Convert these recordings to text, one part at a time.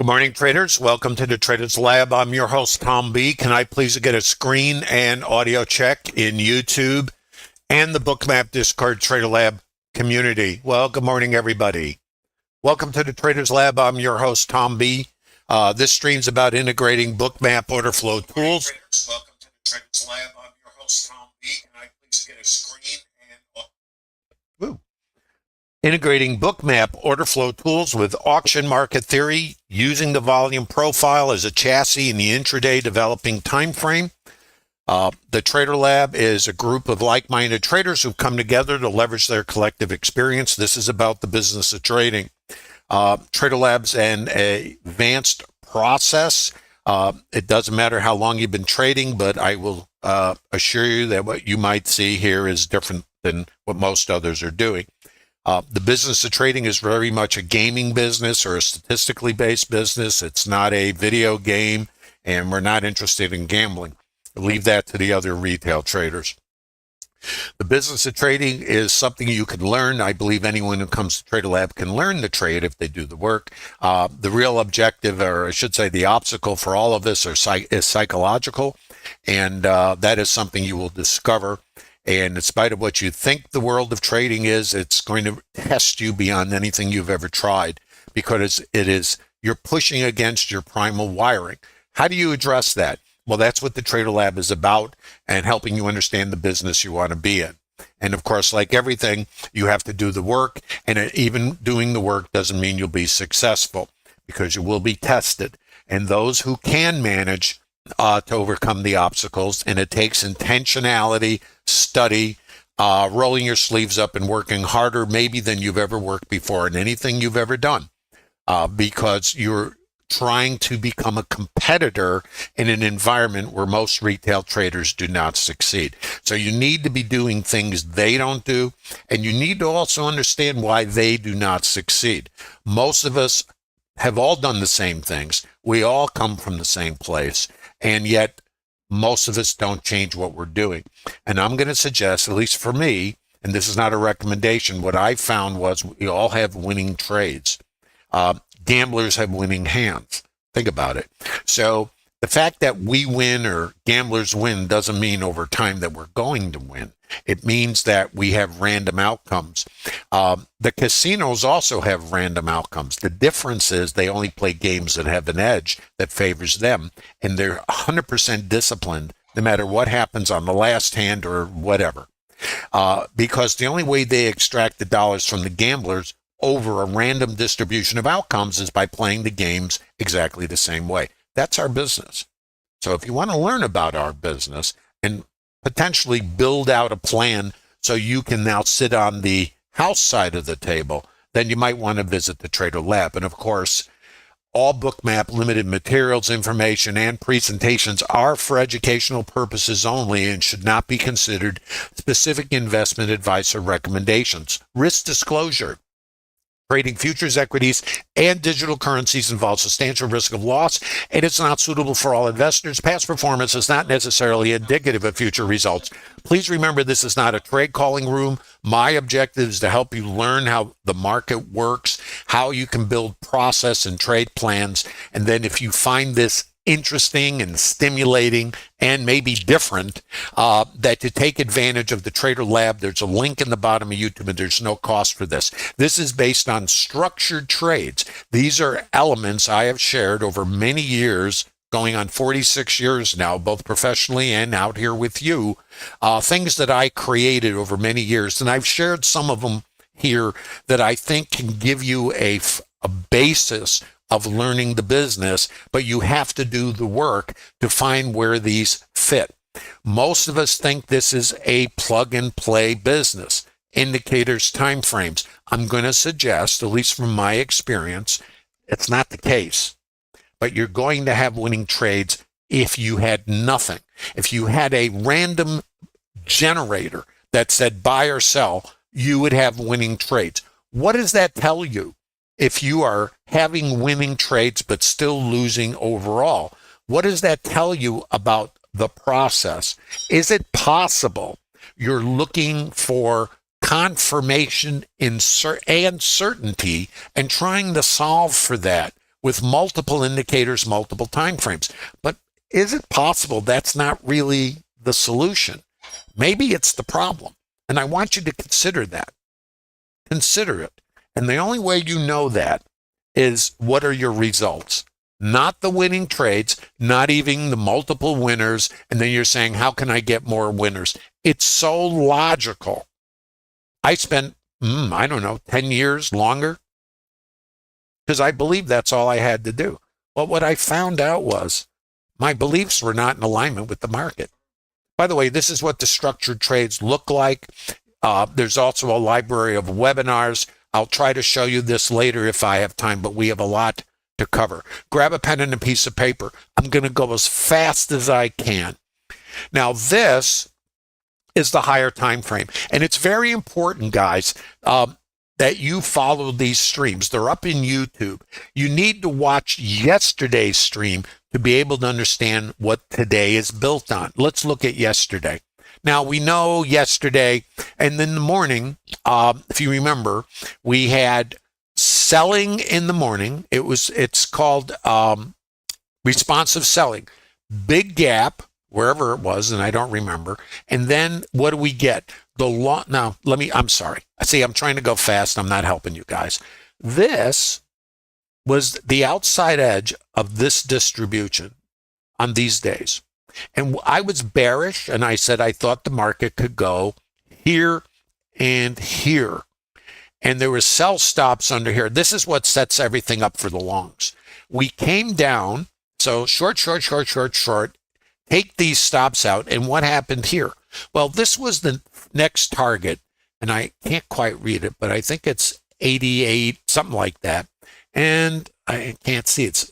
Good morning, traders. Welcome to the Traders Lab. I'm your host, Tom B. Can I please get a screen and audio check in YouTube and the Bookmap Discord Trader Lab community? Well, good morning, everybody. Welcome to the Traders Lab. I'm your host, Tom B. This stream's about integrating Bookmap order flow tools. Traders, welcome to the Traders Lab. I'm your host, Tom B. Can I please get a screen and audio? Integrating Bookmap order flow tools with auction market theory, using the volume profile as a chassis in the intraday developing time frame. The Trader Lab is a group of like-minded traders who've come together to leverage their collective experience. This is about the business of trading. Trader Lab's an advanced process. It doesn't matter how long you've been trading, but I will assure you that what you might see here is different than what most others are doing. The business of trading is very much a gaming business or a statistically based business. It's not a video game, and we're not interested in gambling. Leave that to the other retail traders. The business of trading is something you can learn. I believe anyone who comes to Trader Lab can learn to trade if they do the work. The real objective, or I should say the obstacle for all of this is psychological, and that is something you will discover. And in spite of what you think the world of trading is, it's going to test you beyond anything you've ever tried, because you're pushing against your primal wiring. How do you address that? Well, that's what the Trader Lab is about, and helping you understand the business you want to be in. And of course, like everything, you have to do the work, and even doing the work doesn't mean you'll be successful, because you will be tested. And those who can manage to overcome the obstacles, and it takes intentionality, study, rolling your sleeves up and working harder maybe than you've ever worked before in anything you've ever done, because you're trying to become a competitor in an environment where most retail traders do not succeed. So you need to be doing things they don't do, and you need to also understand why they do not succeed. Most of us have all done the same things. We all come from the same place, and yet most of us don't change what we're doing. And I'm going to suggest, at least for me, and this is not a recommendation, what I found was we all have winning trades. Gamblers have winning hands. Think about it. So the fact that we win or gamblers win doesn't mean over time that we're going to win. It means that we have random outcomes. The casinos also have random outcomes. The difference is they only play games that have an edge that favors them, and they're 100% disciplined no matter what happens on the last hand or whatever. Because the only way they extract the dollars from the gamblers over a random distribution of outcomes is by playing the games exactly the same way. That's our business. So if you want to learn about our business and potentially build out a plan so you can now sit on the house side of the table, then you might want to visit the Trader Lab. And of course, all Bookmap limited materials, information, and presentations are for educational purposes only and should not be considered specific investment advice or recommendations. Risk disclosure. Trading futures, equities, and digital currencies involves substantial risk of loss, and it's not suitable for all investors. Past performance is not necessarily indicative of future results. Please remember, this is not a trade calling room. My objective is to help you learn how the market works, how you can build process and trade plans, and then if you find this interesting and stimulating and maybe different, that to take advantage of the Trader Lab, there's a link in the bottom of YouTube, and there's no cost for this. This is based on structured trades. These are elements I have shared over many years, going on 46 years now, both professionally and out here with you, things that I created over many years, and I've shared some of them here that I think can give you a basis of learning the business, but you have to do the work to find where these fit. Most of us think this is a plug and play business. Indicators, time frames. I'm going to suggest, at least from my experience, it's not the case. But you're going to have winning trades if you had nothing. If you had a random generator that said buy or sell, you would have winning trades. What does that tell you? If you are having winning trades but still losing overall, what does that tell you about the process? Is it possible you're looking for confirmation and certainty and trying to solve for that with multiple indicators, multiple time frames. But is it possible that's not really the solution? Maybe it's the problem. And I want you to consider that. Consider it. And the only way you know that is what are your results? Not the winning trades, not even the multiple winners. And then you're saying, how can I get more winners? It's so logical. I spent, I don't know, 10 years longer because I believed that's all I had to do. But what I found out was my beliefs were not in alignment with the market. By the way, this is what the structured trades look like. There's also a library of webinars. I'll try to show you this later if I have time, but we have a lot to cover. Grab a pen and a piece of paper. I'm going to go as fast as I can. Now, this is the higher time frame, and it's very important, guys, that you follow these streams. They're up in YouTube. You need to watch yesterday's stream to be able to understand what today is built on. Let's look at yesterday. Now, we know yesterday, and in the morning, if you remember, we had selling in the morning. It's called responsive selling. Big gap, wherever it was, and I don't remember. And then what do we get? I'm sorry. See, I'm trying to go fast. I'm not helping you guys. This was the outside edge of this distribution on these days. And I was bearish, and I said I thought the market could go here and here. And there were sell stops under here. This is what sets everything up for the longs. We came down, so short, take these stops out, and what happened here? Well, this was the next target, and I can't quite read it, but I think it's 88, something like that. And I can't see it.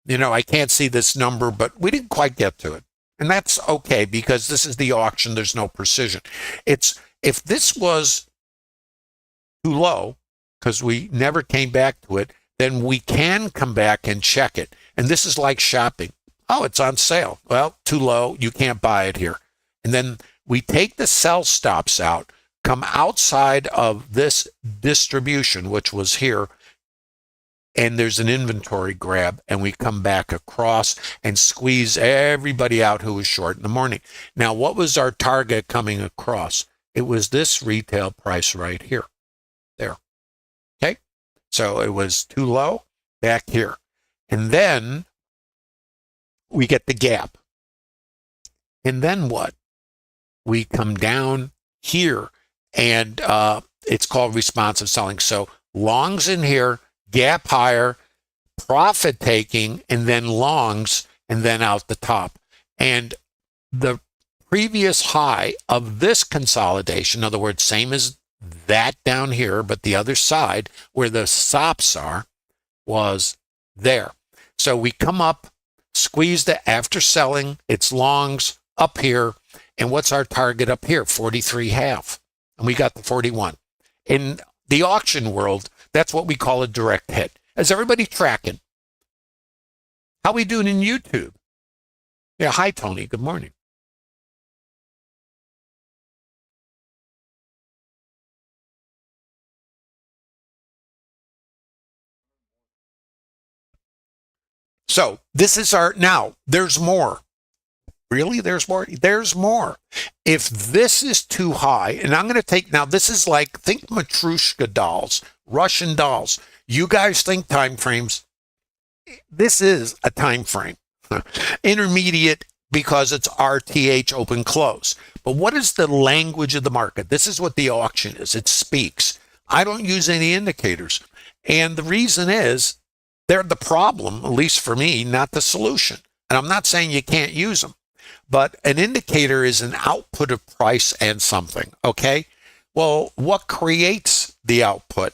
I can't see this number, but we didn't quite get to it. And that's okay because this is the auction. There's no precision. If this was too low, because we never came back to it, then we can come back and check it. And this is like shopping. Oh, it's on sale. Well, too low. You can't buy it here. And then we take the sell stops out, come outside of this distribution, which was here, and there's an inventory grab, and we come back across and squeeze everybody out who was short in the morning. Now, what was our target coming across? It was this retail price right here. There. Okay? So it was too low back here. And then we get the gap. And then what? We come down here, and it's called responsive selling. So longs in here, gap higher, profit taking, and then longs, and then out the top. And the previous high of this consolidation, in other words, same as that down here, but the other side where the stops are, was there. So we come up, squeeze the after selling, it's longs up here, and what's our target up here? 43.5, and we got the 41. In the auction world, that's what we call a direct hit. Is everybody tracking? How we doing in YouTube? Yeah, hi, Tony. Good morning. So this is now, there's more. Really? There's more? There's more. If this is too high, and I'm going to take, now this is like, think Matryoshka dolls, Russian dolls. You guys think time frames. This is a time frame. Intermediate because it's RTH open close. But what is the language of the market? This is what the auction is. It speaks. I don't use any indicators. And the reason is they're the problem, at least for me, not the solution. And I'm not saying you can't use them. But an indicator is an output of price and something, okay? Well, what creates the output?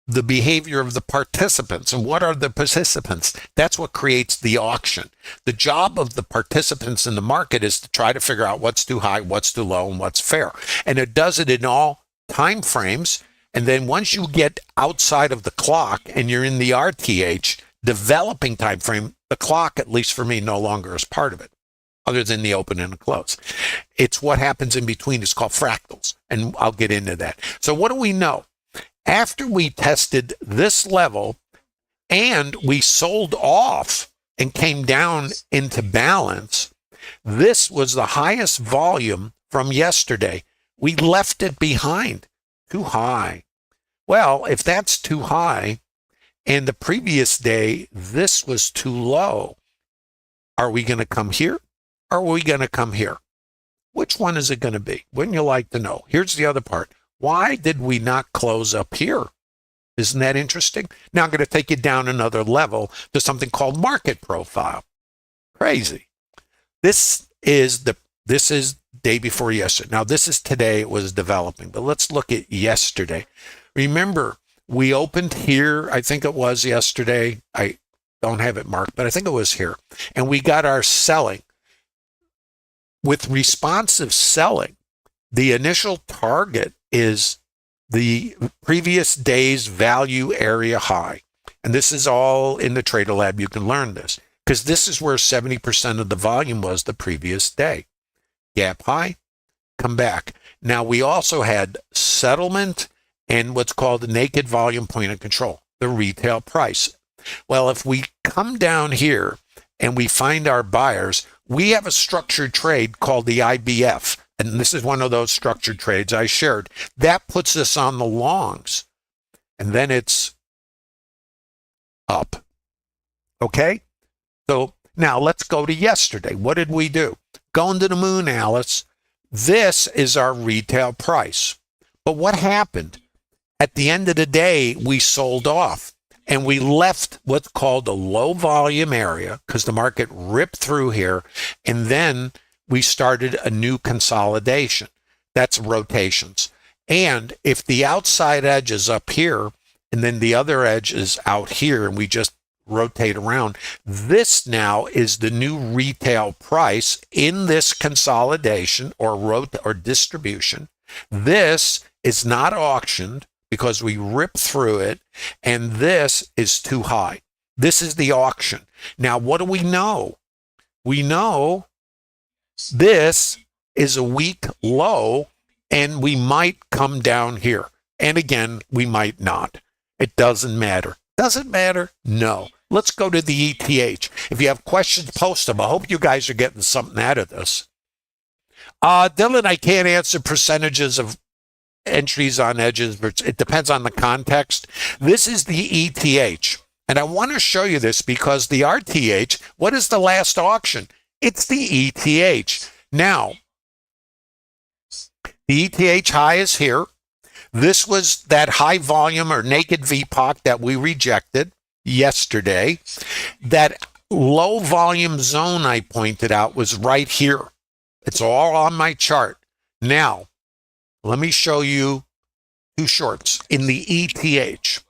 The behavior of the participants. And what are the participants? That's what creates the auction. The job of the participants in the market is to try to figure out what's too high, what's too low, and what's fair. And it does it in all time frames. And then once you get outside of the clock and you're in the RTH, developing time frame, the clock, at least for me, no longer is part of it, other than the open and the close. It's what happens in between. It's called fractals, and I'll get into that. So what do we know? After we tested this level, and we sold off and came down into balance. This was the highest volume from yesterday. We left it behind. Too high. Well, if that's too high, and the previous day, this was too low, are we going to come here? Or are we going to come here? Which one is it going to be? Wouldn't you like to know? Here's the other part. Why did we not close up here? Isn't that interesting? Now I'm going to take you down another level to something called market profile. Crazy. This is day before yesterday. Now this is today, it was developing, but let's look at yesterday. Remember, we opened here, I think it was yesterday. I don't have it marked, but I think it was here. And we got our selling. With responsive selling, the initial target is the previous day's value area high. And this is all in the Trader Lab. You can learn this because this is where 70% of the volume was the previous day. Gap high, come back. Now we also had settlement and what's called the naked volume point of control, the retail price. Well, if we come down here and we find our buyers, we have a structured trade called the IBF. And this is one of those structured trades I shared. That puts us on the longs. And then it's up. Okay? So now let's go to yesterday. What did we do? Going to the moon, Alice. This is our retail price. But what happened? At the end of the day, we sold off and we left what's called a low volume area because the market ripped through here. And then we started a new consolidation. That's rotations. And if the outside edge is up here and then the other edge is out here and we just rotate around, this now is the new retail price in this consolidation or distribution. This is not auctioned because we ripped through it, and this is too high. This is the auction. Now, what do we know? We know this is a weak low, and we might come down here. And again, we might not. It doesn't matter. Does it matter? No. Let's go to the ETH. If you have questions, post them. I hope you guys are getting something out of this. Dylan, I can't answer percentages of entries on edges, but it depends on the context. This is the ETH. And I want to show you this because the RTH, what is the last auction? It's the ETH. Now, the ETH high is here. This was that high volume or naked VPOC that we rejected yesterday. That low volume zone I pointed out was right here. It's all on my chart. Now, let me show you two shorts in the ETH.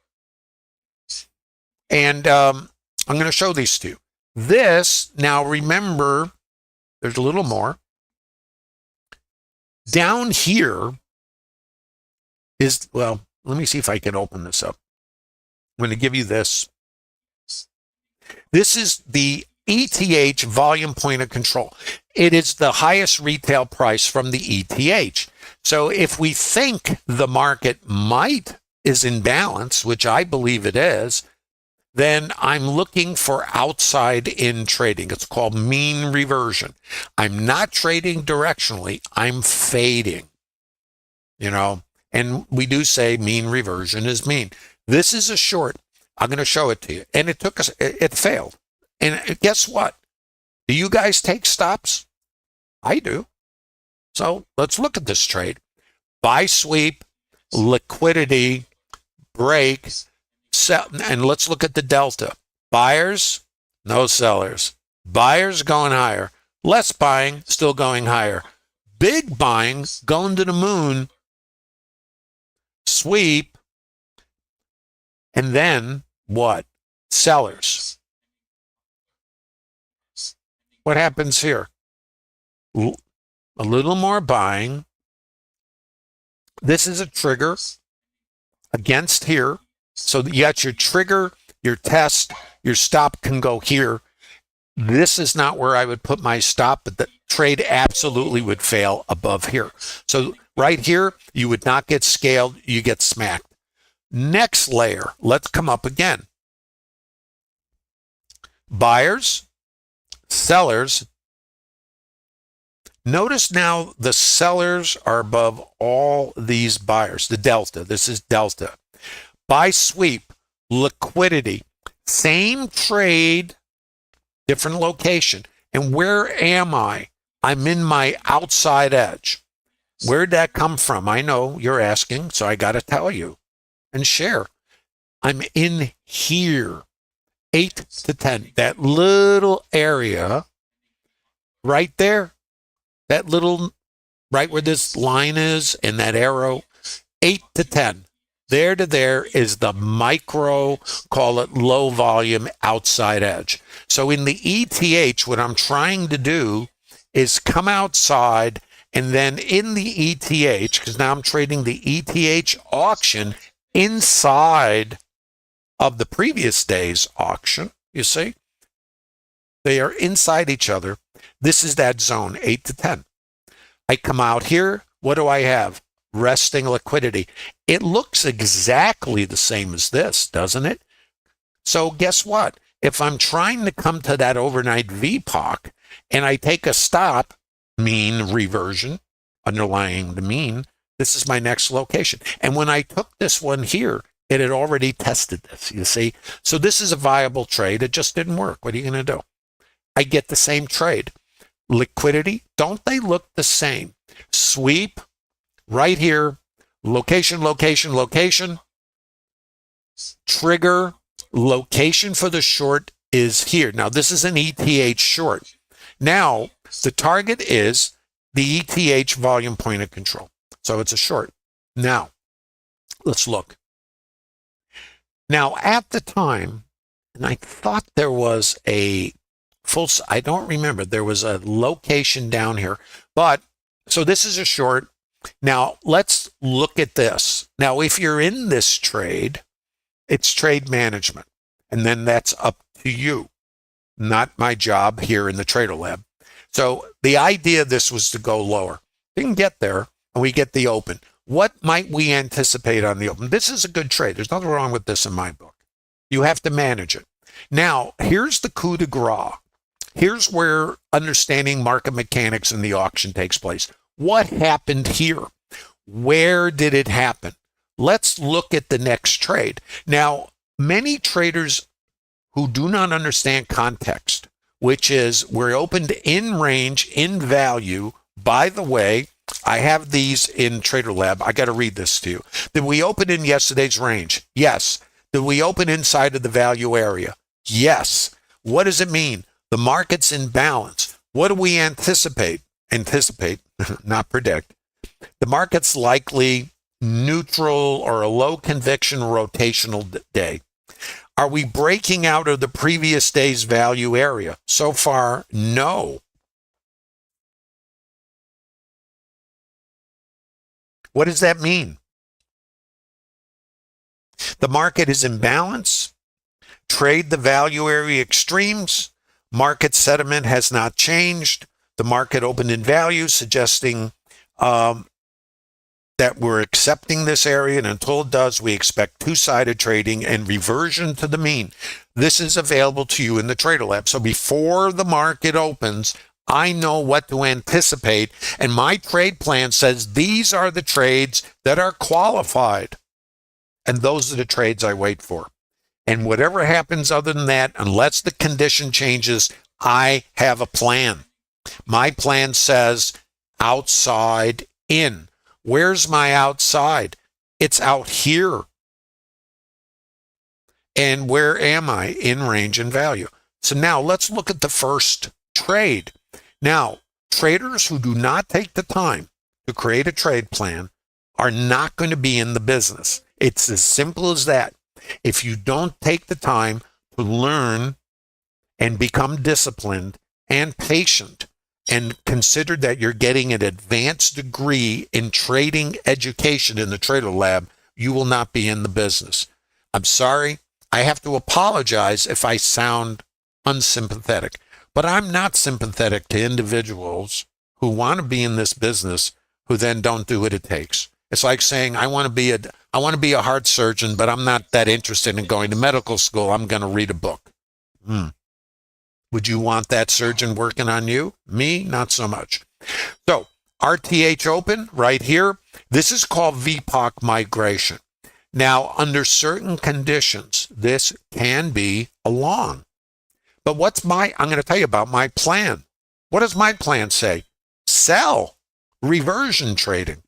And I'm going to show these two. This, now remember, there's a little more. Down here is, well, let me see if I can open this up. I'm going to give you this. This is the ETH volume point of control. It is the highest retail price from the ETH. So if we think the market is in balance, which I believe it is, then I'm looking for outside in trading. It's called mean reversion. I'm not trading directionally. I'm fading, and we do say mean reversion is mean. This is a short. I'm going to show it to you. And it failed. And guess what? Do you guys take stops? I do. So let's look at this trade. Buy sweep, liquidity, break, sell, and let's look at the delta. Buyers, no sellers. Buyers going higher. Less buying, still going higher. Big buying, going to the moon. Sweep. And then what? Sellers. What happens here? A little more buying. This is a trigger against here. So you got your trigger, your test, your stop can go here. This is not where I would put my stop, but the trade absolutely would fail above here. So right here, you would not get scaled, you get smacked. Next layer, let's come up again. buyers, sellers. Notice now the sellers are above all these buyers, the delta. This is delta. Buy sweep, liquidity, same trade, different location. And where am I? I'm in my outside edge. Where'd that come from? I know you're asking, so I got to tell you and share. I'm in here, 8 to 10, that little area right there, that little, right where this line is and that arrow, 8 to 10. There to there is the micro, call it low volume outside edge. So in the ETH, what I'm trying to do is come outside, and then in the ETH, because now I'm trading the ETH auction inside of the previous day's auction, you see? They are inside each other. This is that zone, 8 to 10. I come out here. What do I have? Resting liquidity. It looks exactly the same as this, doesn't it? So guess what? If I'm trying to come to that overnight VPOC and I take a stop, mean reversion, underlying the mean, this is my next location. And when I took this one here, it had already tested this, you see? So this is a viable trade. It just didn't work. What are you going to do? I get the same trade. Liquidity, don't they look the same? Sweep, right here, location, location, location. Trigger, location for the short is here. Now, this is an ETH short. Now, the target is the ETH volume point of control. So it's a short. Now, let's look. Now, at the time, and I thought there was a I don't remember, there was a location down here, but so this is a short. Now, let's look at this. Now, if you're in this trade, it's trade management, and then that's up to you, not my job here in the Trader Lab. So the idea of this was to go lower. We can get there, and we get the open. What might we anticipate on the open? This is a good trade. There's nothing wrong with this in my book. You have to manage it. Now, here's the coup de grace. Here's where understanding market mechanics in the auction takes place. What happened here? Where did it happen? Let's look at the next trade. Now, many traders who do not understand context, which is we're opened in range, in value. By the way, I have these in Trader Lab. I got to read this to you. Did we open in yesterday's range? Yes. Did we open inside of the value area? Yes. What does it mean? The market's in balance. What do we anticipate? Anticipate, not predict. The market's likely neutral or a low conviction rotational day. Are we breaking out of the previous day's value area? So far, no. What does that mean? The market is in balance. Trade the value area extremes. Market sentiment has not changed. The market opened in value, suggesting that we're accepting this area, and until it does, we expect two-sided trading and reversion to the mean. This is available to you in the Trader Lab. So before the market opens, I know what to anticipate, and my trade plan says these are the trades that are qualified, and those are the trades I wait for. And whatever happens other than that, unless the condition changes, I have a plan. My plan says outside in. Where's my outside? It's out here. And where am I? In range and value. So now let's look at the first trade. Now, traders who do not take the time to create a trade plan are not going to be in the business. It's as simple as that. If you don't take the time to learn and become disciplined and patient and consider that you're getting an advanced degree in trading education in the Trader Lab, you will not be in the business. I'm sorry. I have to apologize if I sound unsympathetic, but I'm not sympathetic to individuals who want to be in this business who then don't do what it takes. It's like saying, I want to be a heart surgeon, but I'm not that interested in going to medical school. I'm going to read a book. Would you want that surgeon working on you? Me, not so much. So RTH open right here. This is called VPOC migration. Now, under certain conditions, this can be a long. But I'm going to tell you about my plan. What does my plan say? Sell. Reversion trading.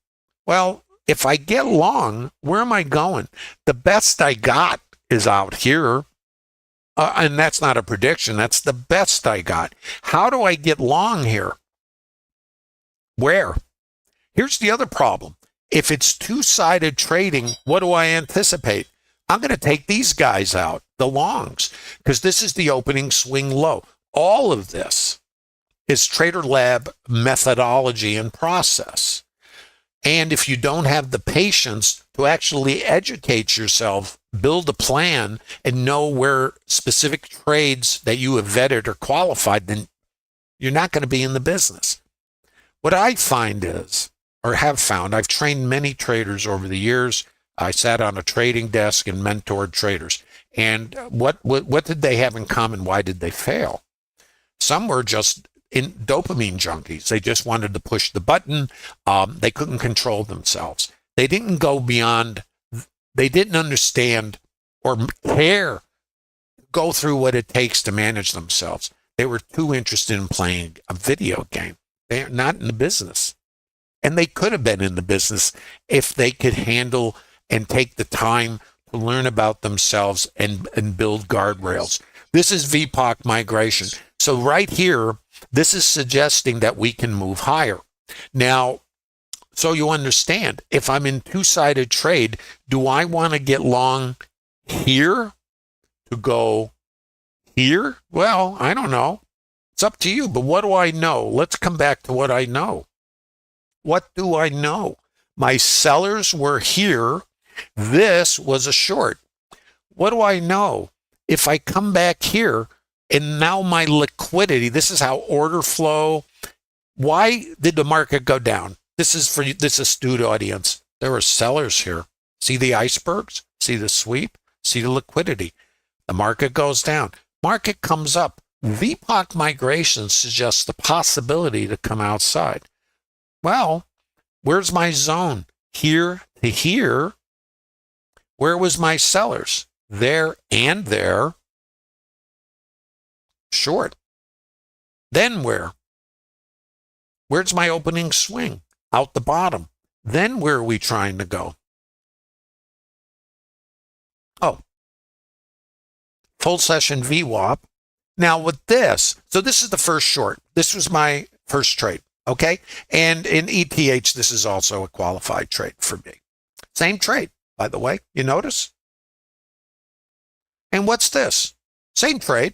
Well, if I get long, where am I going? The best I got is out here. And that's not a prediction. That's the best I got. How do I get long here? Where? Here's the other problem. If it's two-sided trading, what do I anticipate? I'm going to take these guys out, the longs, because this is the opening swing low. All of this is Trader Lab methodology and process. And if you don't have the patience to actually educate yourself, build a plan, and know where specific trades that you have vetted are qualified, then you're not going to be in the business. What I find is, or have found, I've trained many traders over the years. I sat on a trading desk and mentored traders. And what did they have in common? Why did they fail? Some were just in dopamine junkies. They just wanted to push the button. They couldn't control themselves. They didn't go beyond. They didn't understand or care, go through what it takes to manage themselves. They were too interested in playing a video game. They're not in the business. And they could have been in the business if they could handle and take the time to learn about themselves and build guardrails. This is VPOC migration. So right here, this is suggesting that we can move higher. Now, so you understand, if I'm in two-sided trade, do I want to get long here to go here? Well, I don't know. It's up to you, but what do I know? Let's come back to what I know. What do I know? My sellers were here. This was a short. What do I know? If I come back here and now my liquidity, this is how order flow. Why did the market go down? This is for this astute audience. There were sellers here. See the icebergs? See the sweep? See the liquidity? The market goes down. Market comes up. VPOC migration suggests the possibility to come outside. Well, where's my zone? Here to here. Where was my sellers? There and there. Short. Then where? Where's my opening swing? Out the bottom. Then where are we trying to go? Oh, full session VWAP. Now with this, so this is the first short. This was my first trade, okay? And in ETH, this is also a qualified trade for me. Same trade, by the way, you notice? And what's this? Same trade,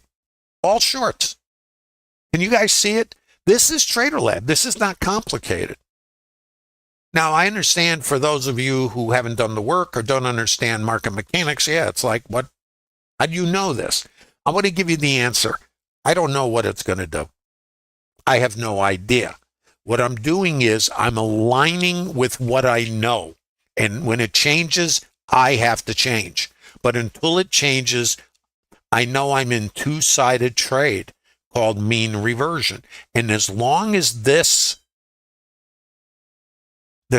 all shorts. Can you guys see it? This is Trader Lab. This is not complicated. Now, I understand for those of you who haven't done the work or don't understand market mechanics, yeah, it's like, what? How do you know this? I'm going to give you the answer. I don't know what it's going to do. I have no idea. What I'm doing is I'm aligning with what I know. And when it changes, I have to change. But until it changes, I know I'm in two-sided trade called mean reversion. And as long as the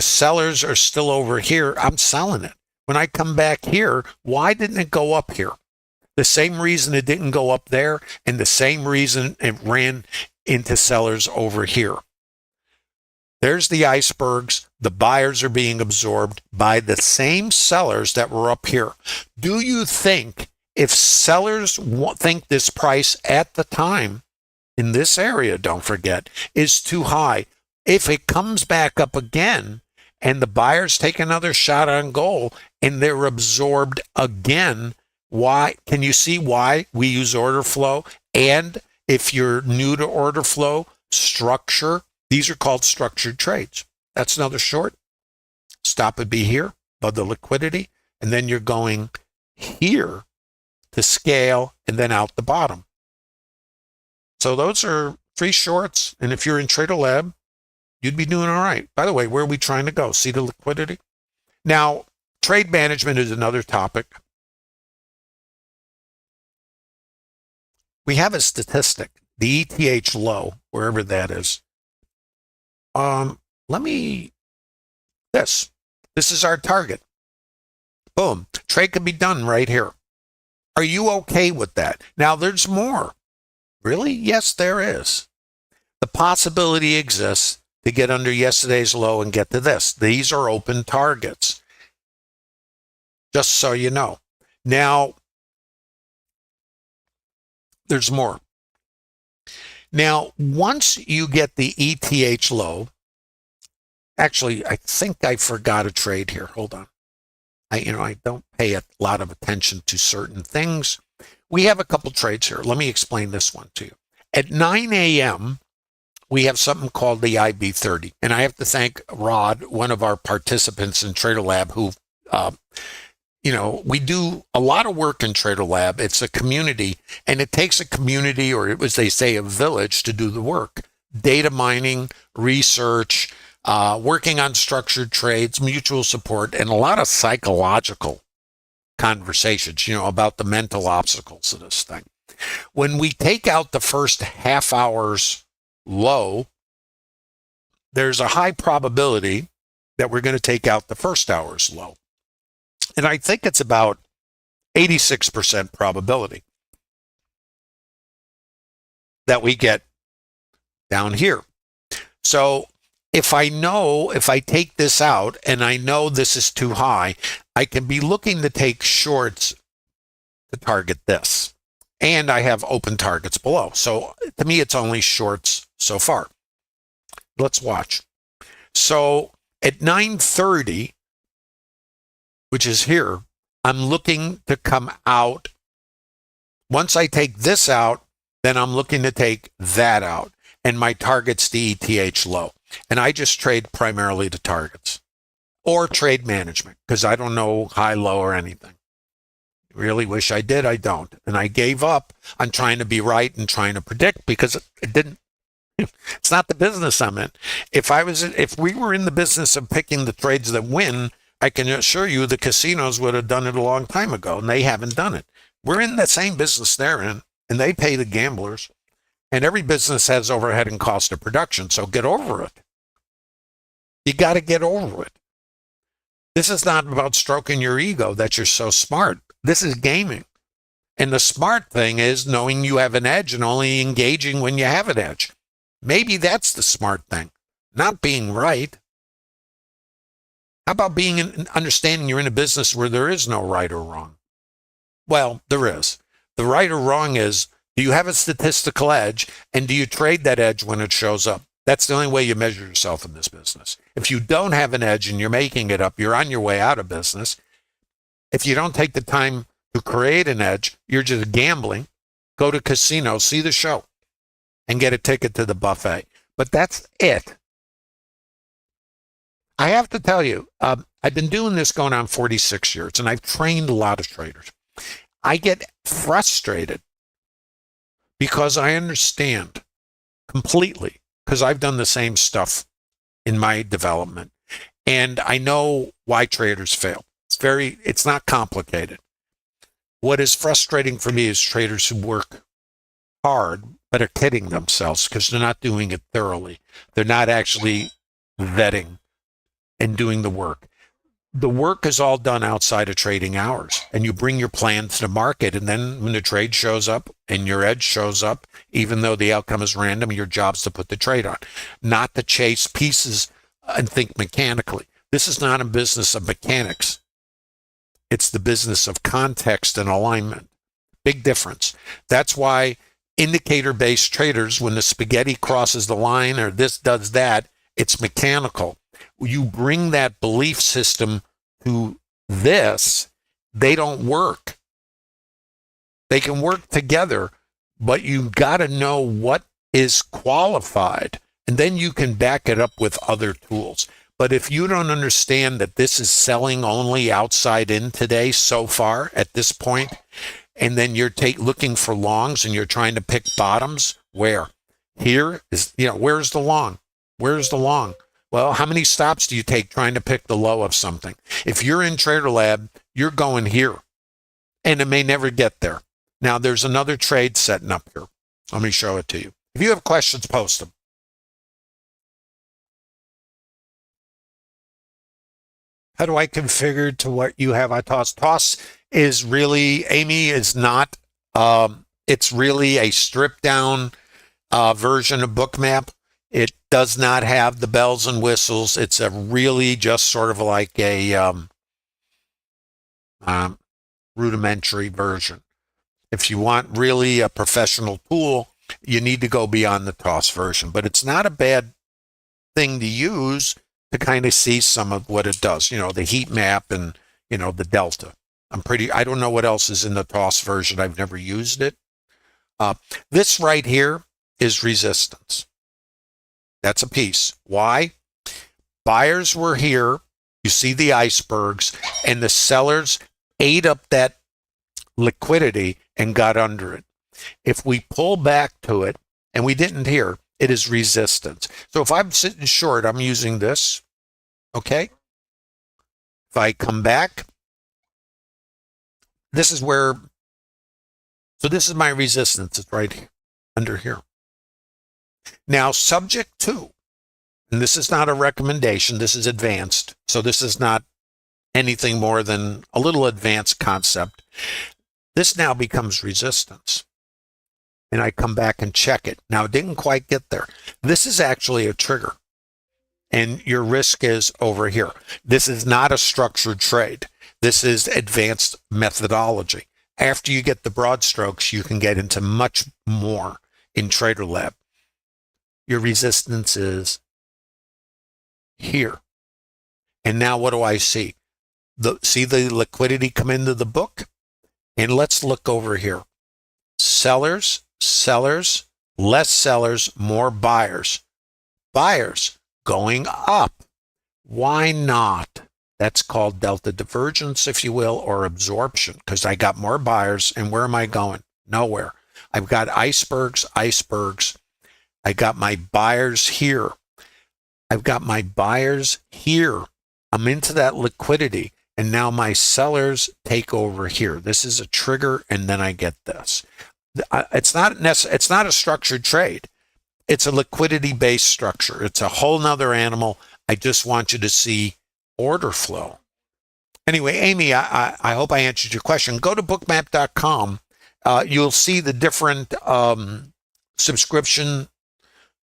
sellers are still over here, I'm selling it. When I come back here, why didn't it go up here? The same reason it didn't go up there, and the same reason it ran into sellers over here. There's the icebergs. The buyers are being absorbed by the same sellers that were up here. Do you think if sellers think this price at the time in this area, don't forget, is too high, if it comes back up again and the buyers take another shot on goal and they're absorbed again, why? Can you see why we use order flow? And if you're new to order flow, structure, these are called structured trades. That's another short. Stop would be here, above the liquidity, and then you're going here to scale and then out the bottom. So those are 3 shorts, and if you're in Trader Lab, you'd be doing all right. By the way, where are we trying to go? See the liquidity? Now, trade management is another topic. We have a statistic the ETH low, wherever that is. This is our target. Boom. Trade can be done right here. Are you okay with that? Now, there's more. Really? Yes, there is. The possibility exists to get under yesterday's low and get to this. These are open targets. Just so you know. Now, there's more. Now, once you get the ETH low, actually, I think I forgot a trade here. Hold on. I don't pay a lot of attention to certain things. We have a couple trades here. Let me explain this one to you. At 9 a.m., we have something called the IB30. And I have to thank Rod, one of our participants in Trader Lab, who, we do a lot of work in Trader Lab. It's a community, and it takes a community, or as they say, a village, to do the work. Data mining, research, working on structured trades, mutual support, and a lot of psychological conversations, about the mental obstacles of this thing. When we take out the first half hour's low, there's a high probability that we're going to take out the first hour's low. And I think it's about 86% probability that we get down here. So if I take this out and I know this is too high, I can be looking to take shorts to target this. And I have open targets below. So to me, it's only shorts so far. Let's watch. So at 9:30, which is here, I'm looking to come out. Once I take this out, then I'm looking to take that out. And my target's the ETH low. And I just trade primarily to targets or trade management, because I don't know high, low, or anything. Really wish I did. I don't. And I gave up on trying to be right and trying to predict, because it didn't. It's not the business I'm in. If we were in the business of picking the trades that win, I can assure you the casinos would have done it a long time ago, and they haven't done it. We're in the same business they're in, and they pay the gamblers. And every business has overhead and cost of production, so get over it. You got to get over it. This is not about stroking your ego that you're so smart. This is gaming. And the smart thing is knowing you have an edge and only engaging when you have an edge. Maybe that's the smart thing, not being right. How about understanding you're in a business where there is no right or wrong? Well, there is. The right or wrong is, do you have a statistical edge, and do you trade that edge when it shows up? That's the only way you measure yourself in this business. If you don't have an edge and you're making it up, you're on your way out of business. If you don't take the time to create an edge, you're just gambling. Go to casino, see the show, and get a ticket to the buffet. But that's it. I have to tell you, I've been doing this going on 46 years, and I've trained a lot of traders. I get frustrated because I understand completely, because I've done the same stuff in my development, and I know why traders fail. It's not complicated. What is frustrating for me is traders who work hard but are kidding themselves because they're not doing it thoroughly. They're not actually vetting and doing the work. The work is all done outside of trading hours, and you bring your plan to the market, and then when the trade shows up and your edge shows up, even though the outcome is random, your job's to put the trade on, not to chase pieces and think mechanically. This is not a business of mechanics. It's the business of context and alignment. Big difference. That's why indicator-based traders, when the spaghetti crosses the line or this does that, it's mechanical. You bring that belief system to this, they don't work. They can work together, but you got to know what is qualified, and then you can back it up with other tools. But if you don't understand that this is selling only outside in today so far at this point, and then you're looking for longs and you're trying to pick bottoms, where? Here is, where's the long? Where's the long? Well, how many stops do you take trying to pick the low of something? If you're in Trader Lab, you're going here, and it may never get there. Now, there's another trade setting up here. Let me show it to you. If you have questions, post them. How do I configure to what you have on TOS? TOS is really, Amy, is not, it's really a stripped down version of Bookmap. It does not have the bells and whistles. It's a really just sort of like a rudimentary version. If you want really a professional tool, you need to go beyond the TOS version, but it's not a bad thing to use to kind of see some of what it does, the heat map and, the delta. I don't know what else is in the TOS version. I've never used it. This right here is resistance. That's a piece. Why? Buyers were here. You see the icebergs, and the sellers ate up that liquidity and got under it. If we pull back to it, and we didn't here, it is resistance. So if I'm sitting short, I'm using this, okay? If I come back, this is where, so this is my resistance. It's right here, under here. Now, subject to, and this is not a recommendation, this is advanced. So this is not anything more than a little advanced concept. This now becomes resistance. And I come back and check it. Now, it didn't quite get there. This is actually a trigger. And your risk is over here. This is not a structured trade. This is advanced methodology. After you get the broad strokes, you can get into much more in Trader Lab. Your resistance is here. And now what do I see? See the liquidity come into the book? And let's look over here. Sellers, less sellers, more buyers. Buyers going up. Why not? That's called delta divergence, if you will, or absorption, because I got more buyers. And where am I going? Nowhere. I've got icebergs. I got my buyers here. I've got my buyers here. I'm into that liquidity. And now my sellers take over here. This is a trigger, and then I get this. It's not a structured trade. It's a liquidity-based structure. It's a whole nother animal. I just want you to see order flow. Anyway, Amy, I hope I answered your question. Go to bookmap.com. You'll see the different subscription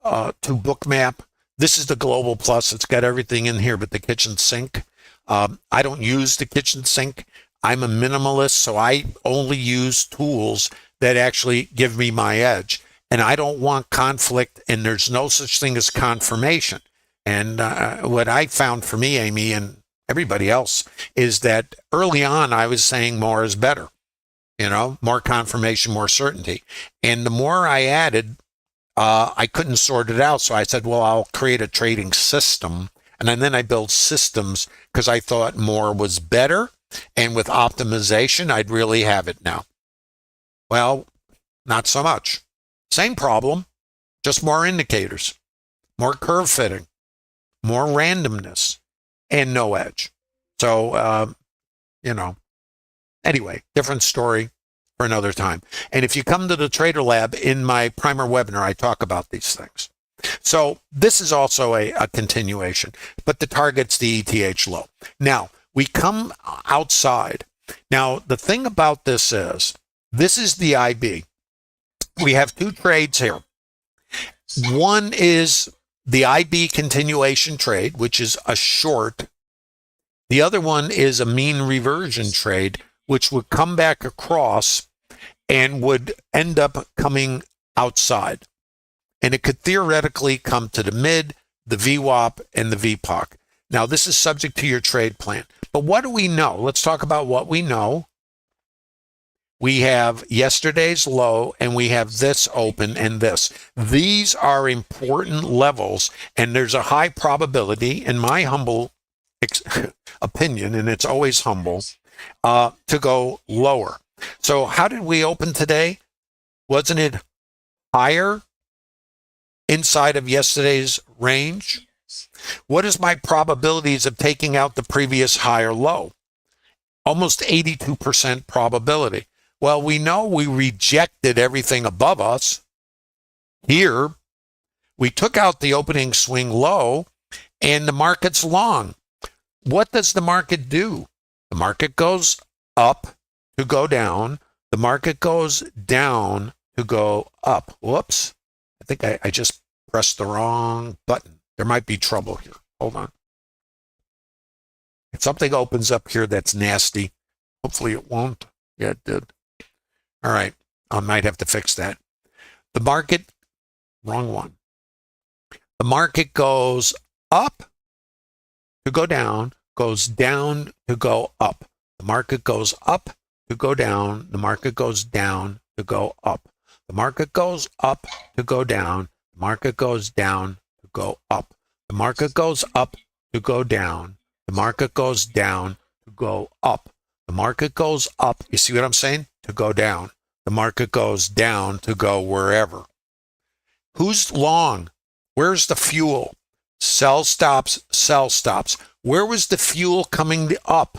to Bookmap. This is the Global Plus. It's got everything in here but the kitchen sink. I don't use the kitchen sink. I'm a minimalist, so I only use tools that actually give me my edge. And I don't want conflict, and there's no such thing as confirmation. And what I found for me, Amy, and everybody else, is that early on I was saying more is better. More confirmation, more certainty. And the more I added, I couldn't sort it out. So I said, well, I'll create a trading system. And then I built systems because I thought more was better. And with optimization, I'd really have it now. Well, not so much. Same problem, just more indicators, more curve fitting, more randomness, and no edge. So, anyway, different story for another time. And if you come to the Trader Lab in my primer webinar, I talk about these things. So this is also a continuation, but the target's the ETH low. Now, we come outside. Now, the thing about this is the IB. We have two trades here. One is the IB continuation trade, which is a short. The other one is a mean reversion trade, which would come back across and would end up coming outside. And it could theoretically come to the mid, the VWAP, and the VPOC. Now, this is subject to your trade plan. But what do we know? Let's talk about what we know. We have yesterday's low, and we have this open and this. These are important levels, and there's a high probability, in my humble opinion, and it's always humble, to go lower. So how did we open today? Wasn't it higher inside of yesterday's range? What is my probabilities of taking out the previous higher low? Almost 82% probability. Well, we know we rejected everything above us. Here, we took out the opening swing low and the market's long. What does the market do? The market goes up to go down. The market goes down to go up. Whoops. I think I just pressed the wrong button. There might be trouble here. Hold on. If something opens up here that's nasty, hopefully it won't. Yeah, it did. All right. I might have to fix that. The market, wrong one. The market goes up to go down, goes down to go up. The market goes up to go down. The market goes down to go up. The market goes up to go down. The market goes down to go up. The market goes up to go down. The market goes down to go up. The market goes up. You see what I'm saying? To go down. The market goes down to go wherever. Who's long? Where's the fuel? Sell stops, sell stops. Where was the fuel coming up?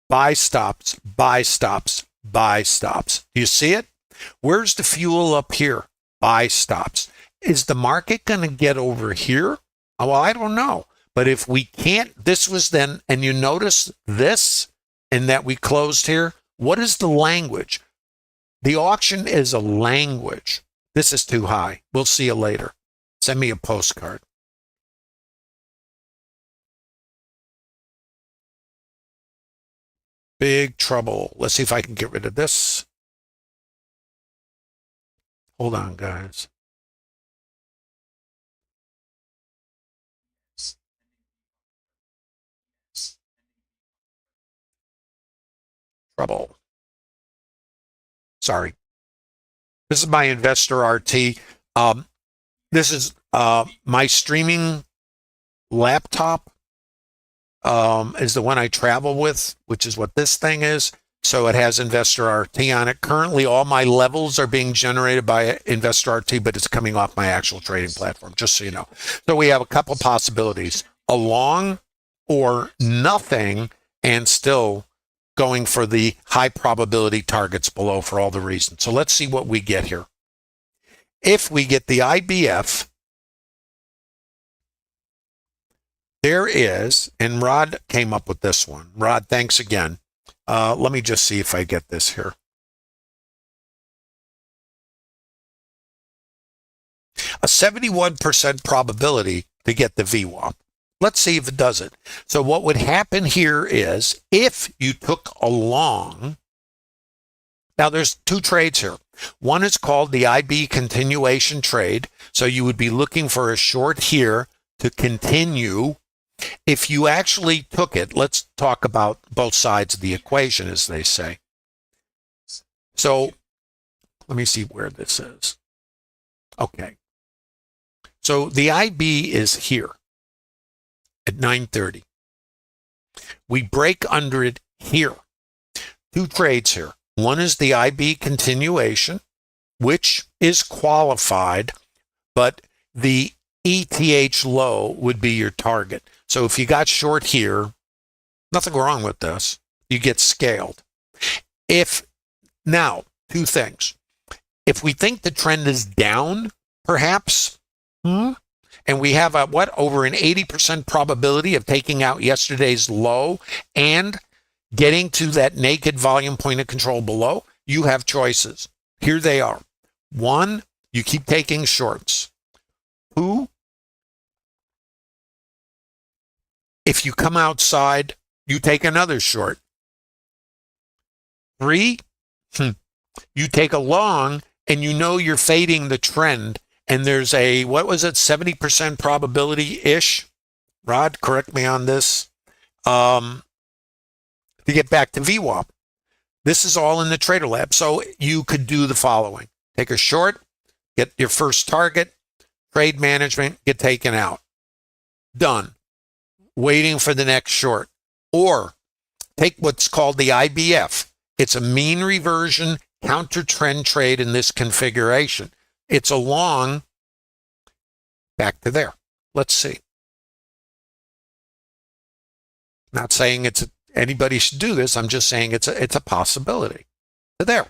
Buy stops, buy stops, buy stops. Do you see it? Where's the fuel up here? Buy stops. Is the market going to get over here? Well, I don't know. But if we can't, this was then, and you notice this, and that we closed here. What is the language? The auction is a language. This is too high. We'll see you later. Send me a postcard. Big trouble. Let's see if I can get rid of this. Hold on, guys. Trouble. Sorry. This is my Investor RT. This is my streaming laptop is the one I travel with, which is what this thing is. So it has Investor RT on it. Currently, all my levels are being generated by Investor RT, but it's coming off my actual trading platform, just so you know. So we have a couple possibilities, a long or nothing, and still going for the high probability targets below for all the reasons. So let's see what we get here. If we get the IBF, there is, and Rod came up with this one. Rod, thanks again. Let me just see if I get this here. A 71% probability to get the VWAP. Let's see if it does it. So what would happen here is if you took a long, now there's two trades here. One is called the IB continuation trade. So you would be looking for a short here to continue. If you actually took it, let's talk about both sides of the equation, as they say. So let me see where this is. Okay. So the IB is here at 9:30. We break under it here. Two trades here. One is the IB continuation, which is qualified, but the ETH low would be your target. So if you got short here, nothing wrong with this. You get scaled. Now, two things. If we think the trend is down, perhaps, and we have over an 80% probability of taking out yesterday's low and getting to that naked volume point of control below, you have choices. Here they are. One, you keep taking shorts. Two, if you come outside, you take another short. Three, you take a long and you know you're fading the trend. And there's a, 70% probability-ish? Rod, correct me on this. To get back to VWAP. This is all in the Trader Lab. So you could do the following. Take a short, get your first target, trade management, get taken out. Done. Waiting for the next short. Or take what's called the IBF. It's a mean reversion counter trend trade in this configuration. It's a long, back to there. Let's see. Not saying anybody should do this. I'm just saying it's a possibility. There.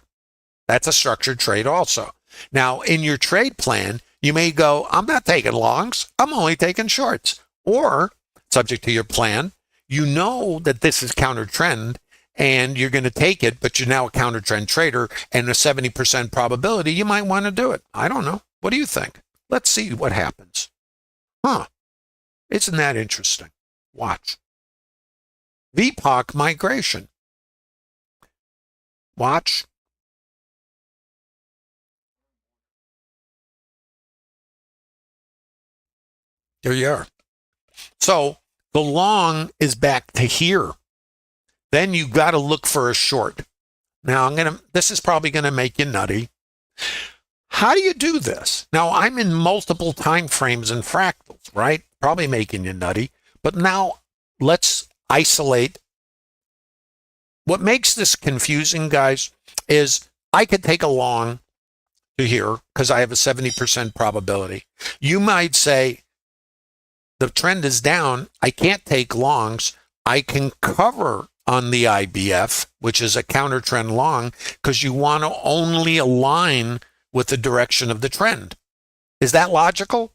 That's a structured trade also. Now, in your trade plan, You may go, I'm not taking longs, I'm only taking shorts. Or, subject to your plan, you know that this is counter trend and you're going to take it, but you're now a counter trend trader and a 70% probability you might want to do it. I don't know. What do you think? Let's see what happens. Huh. Isn't that interesting? Watch. VPOC migration. Watch. There you are. So the long is back to here. Then you got to look for a short. Now this is probably going to make you nutty. How do you do this? Now I'm in multiple time frames and fractals, right? Probably making you nutty. But now let's isolate. What makes this confusing, guys, is I could take a long to here because I have a 70% probability. You might say the trend is down. I can't take longs. I can cover on the IBF, which is a counter trend long, because you want to only align with the direction of the trend. Is that logical?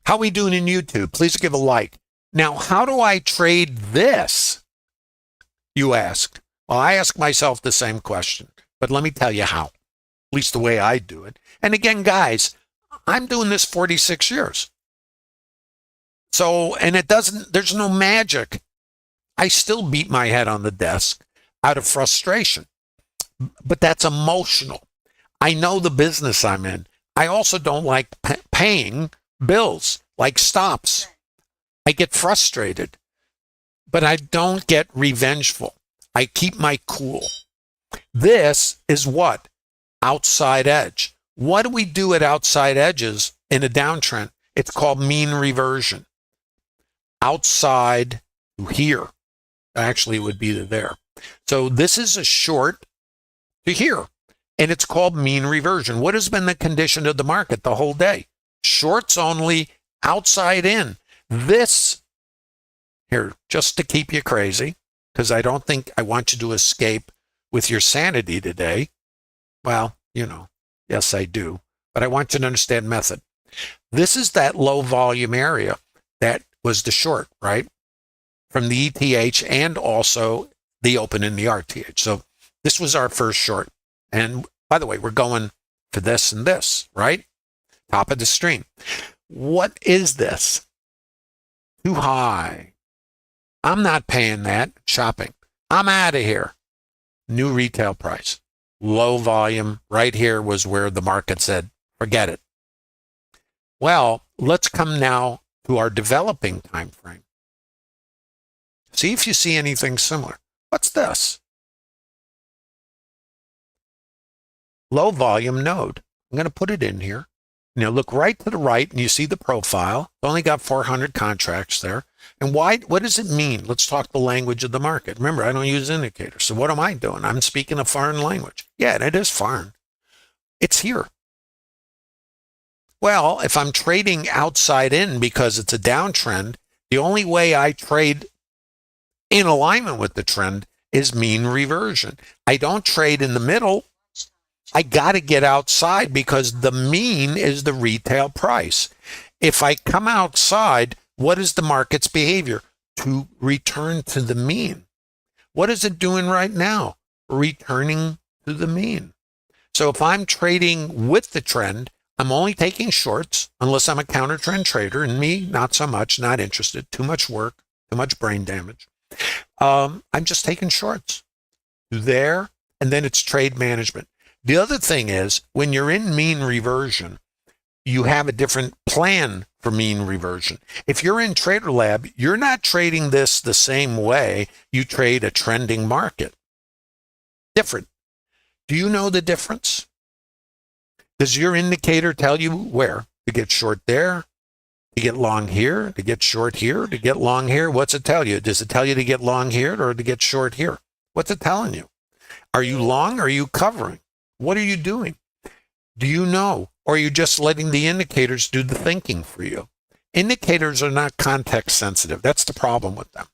How are we doing in YouTube? Please give a like. Now, how do I trade this? You asked. Well, I ask myself the same question, but let me tell you how, at least the way I do it. And again, guys, I'm doing this 46 years. So, and there's no magic. I still beat my head on the desk out of frustration, but that's emotional. I know the business I'm in. I also don't like paying bills like stops. I get frustrated, but I don't get revengeful. I keep my cool. This is what? Outside edge. What do we do at outside edges in a downtrend? It's called mean reversion. Outside to here. Actually, it would be to there. So this is a short to here, and it's called mean reversion. What has been the condition of the market the whole day? Shorts only, outside in. This, here, just to keep you crazy, because I don't think I want you to escape with your sanity today. Well, yes, I do. But I want you to understand method. This is that low volume area that was the short, right? From the ETH and also the open in the RTH. So this was our first short. And by the way, we're going for this and this, right? Top of the stream. What is this? Too high. I'm not paying that. Shopping. I'm out of here. New retail price. Low volume. Right here was where the market said, forget it. Well, let's come now to our developing time frame. See if you see anything similar. What's this? Low volume node. I'm going to put it in here. Now look right to the right and you see the profile. It's only got 400 contracts there. And what does it mean? Let's talk the language of the market. Remember, I don't use indicators. So what am I doing? I'm speaking a foreign language. Yeah, and it is foreign. It's here. Well, if I'm trading outside in because it's a downtrend, the only way I trade in alignment with the trend is mean reversion. I don't trade in the middle. I got to get outside because the mean is the retail price. If I come outside, what is the market's behavior? To return to the mean. What is it doing right now? Returning to the mean. So if I'm trading with the trend, I'm only taking shorts unless I'm a counter trend trader, and me, not so much, not interested, too much work, too much brain damage. I'm just taking shorts there, and then it's trade management. The other thing is, when you're in mean reversion, you have a different plan for mean reversion. If you're in Trader Lab, you're not trading this the same way you trade a trending market. Different. Do you know the difference? Does your indicator tell you where? To get short there, to get long here, to get short here, to get long here? What's it tell you? Does it tell you to get long here or to get short here? What's it telling you? Are you long or are you covering? What are you doing? Do you know? Or are you just letting the indicators do the thinking for you? Indicators are not context sensitive. That's the problem with them.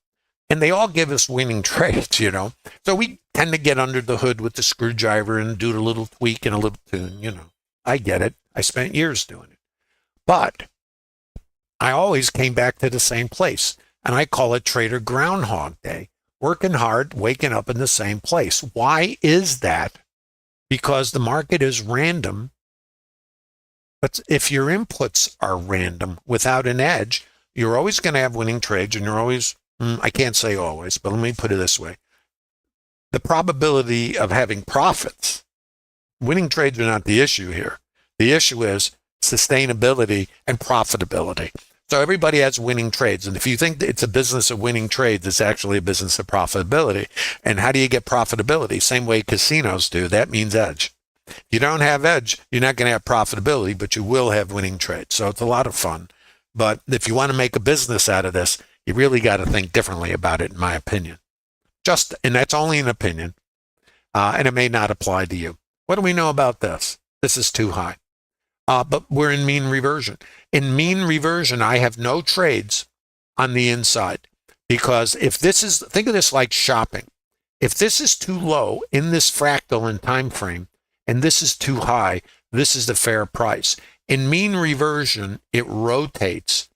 And they all give us winning trades, you know. So we tend to get under the hood with the screwdriver and do a little tweak and a little tune, you know. I get it. I spent years doing it. But I always came back to the same place. And I call it Trader Groundhog Day. Working hard, waking up in the same place. Why is that? Because the market is random. But if your inputs are random without an edge, you're always going to have winning trades, and you're always, I can't say always, but let me put it this way. The probability of having profits, winning trades are not the issue here. The issue is sustainability and profitability. So everybody has winning trades. And if you think it's a business of winning trades, it's actually a business of profitability. And how do you get profitability? Same way casinos do. That means edge. If you don't have edge, you're not going to have profitability, but you will have winning trades. So it's a lot of fun. But if you want to make a business out of this, you really got to think differently about it, in my opinion. And that's only an opinion. And it may not apply to you. What do we know about this? This is too high. But we're in mean reversion. In mean reversion, I have no trades on the inside, because if this is, think of this like shopping. If this is too low in this fractal and time frame, and this is too high, this is the fair price. In mean reversion, it rotates.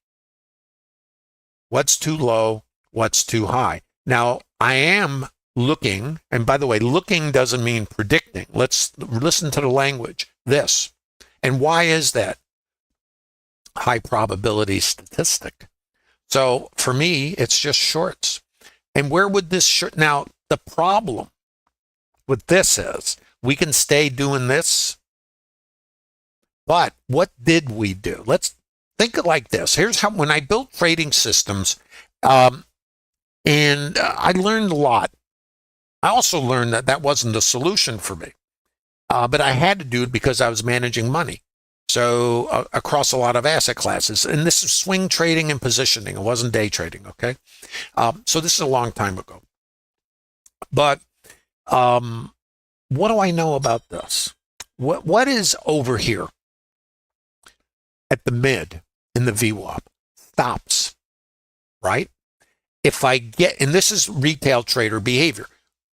What's too low? What's too high? Now, I am looking, and by the way, looking doesn't mean predicting. Let's listen to the language. This. And why is that? High probability statistic. So for me, it's just shorts. And where would this short? Now, the problem with this is we can stay doing this. But what did we do? Let's think it like this. Here's how, when I built trading systems, and I learned a lot. I also learned that that wasn't the solution for me. But I had to do it because I was managing money. So across a lot of asset classes. And this is swing trading and positioning. It wasn't day trading, okay? So this is a long time ago. But what do I know about this? What is over here at the mid in the VWAP? Stops, right? If I get, and this is retail trader behavior.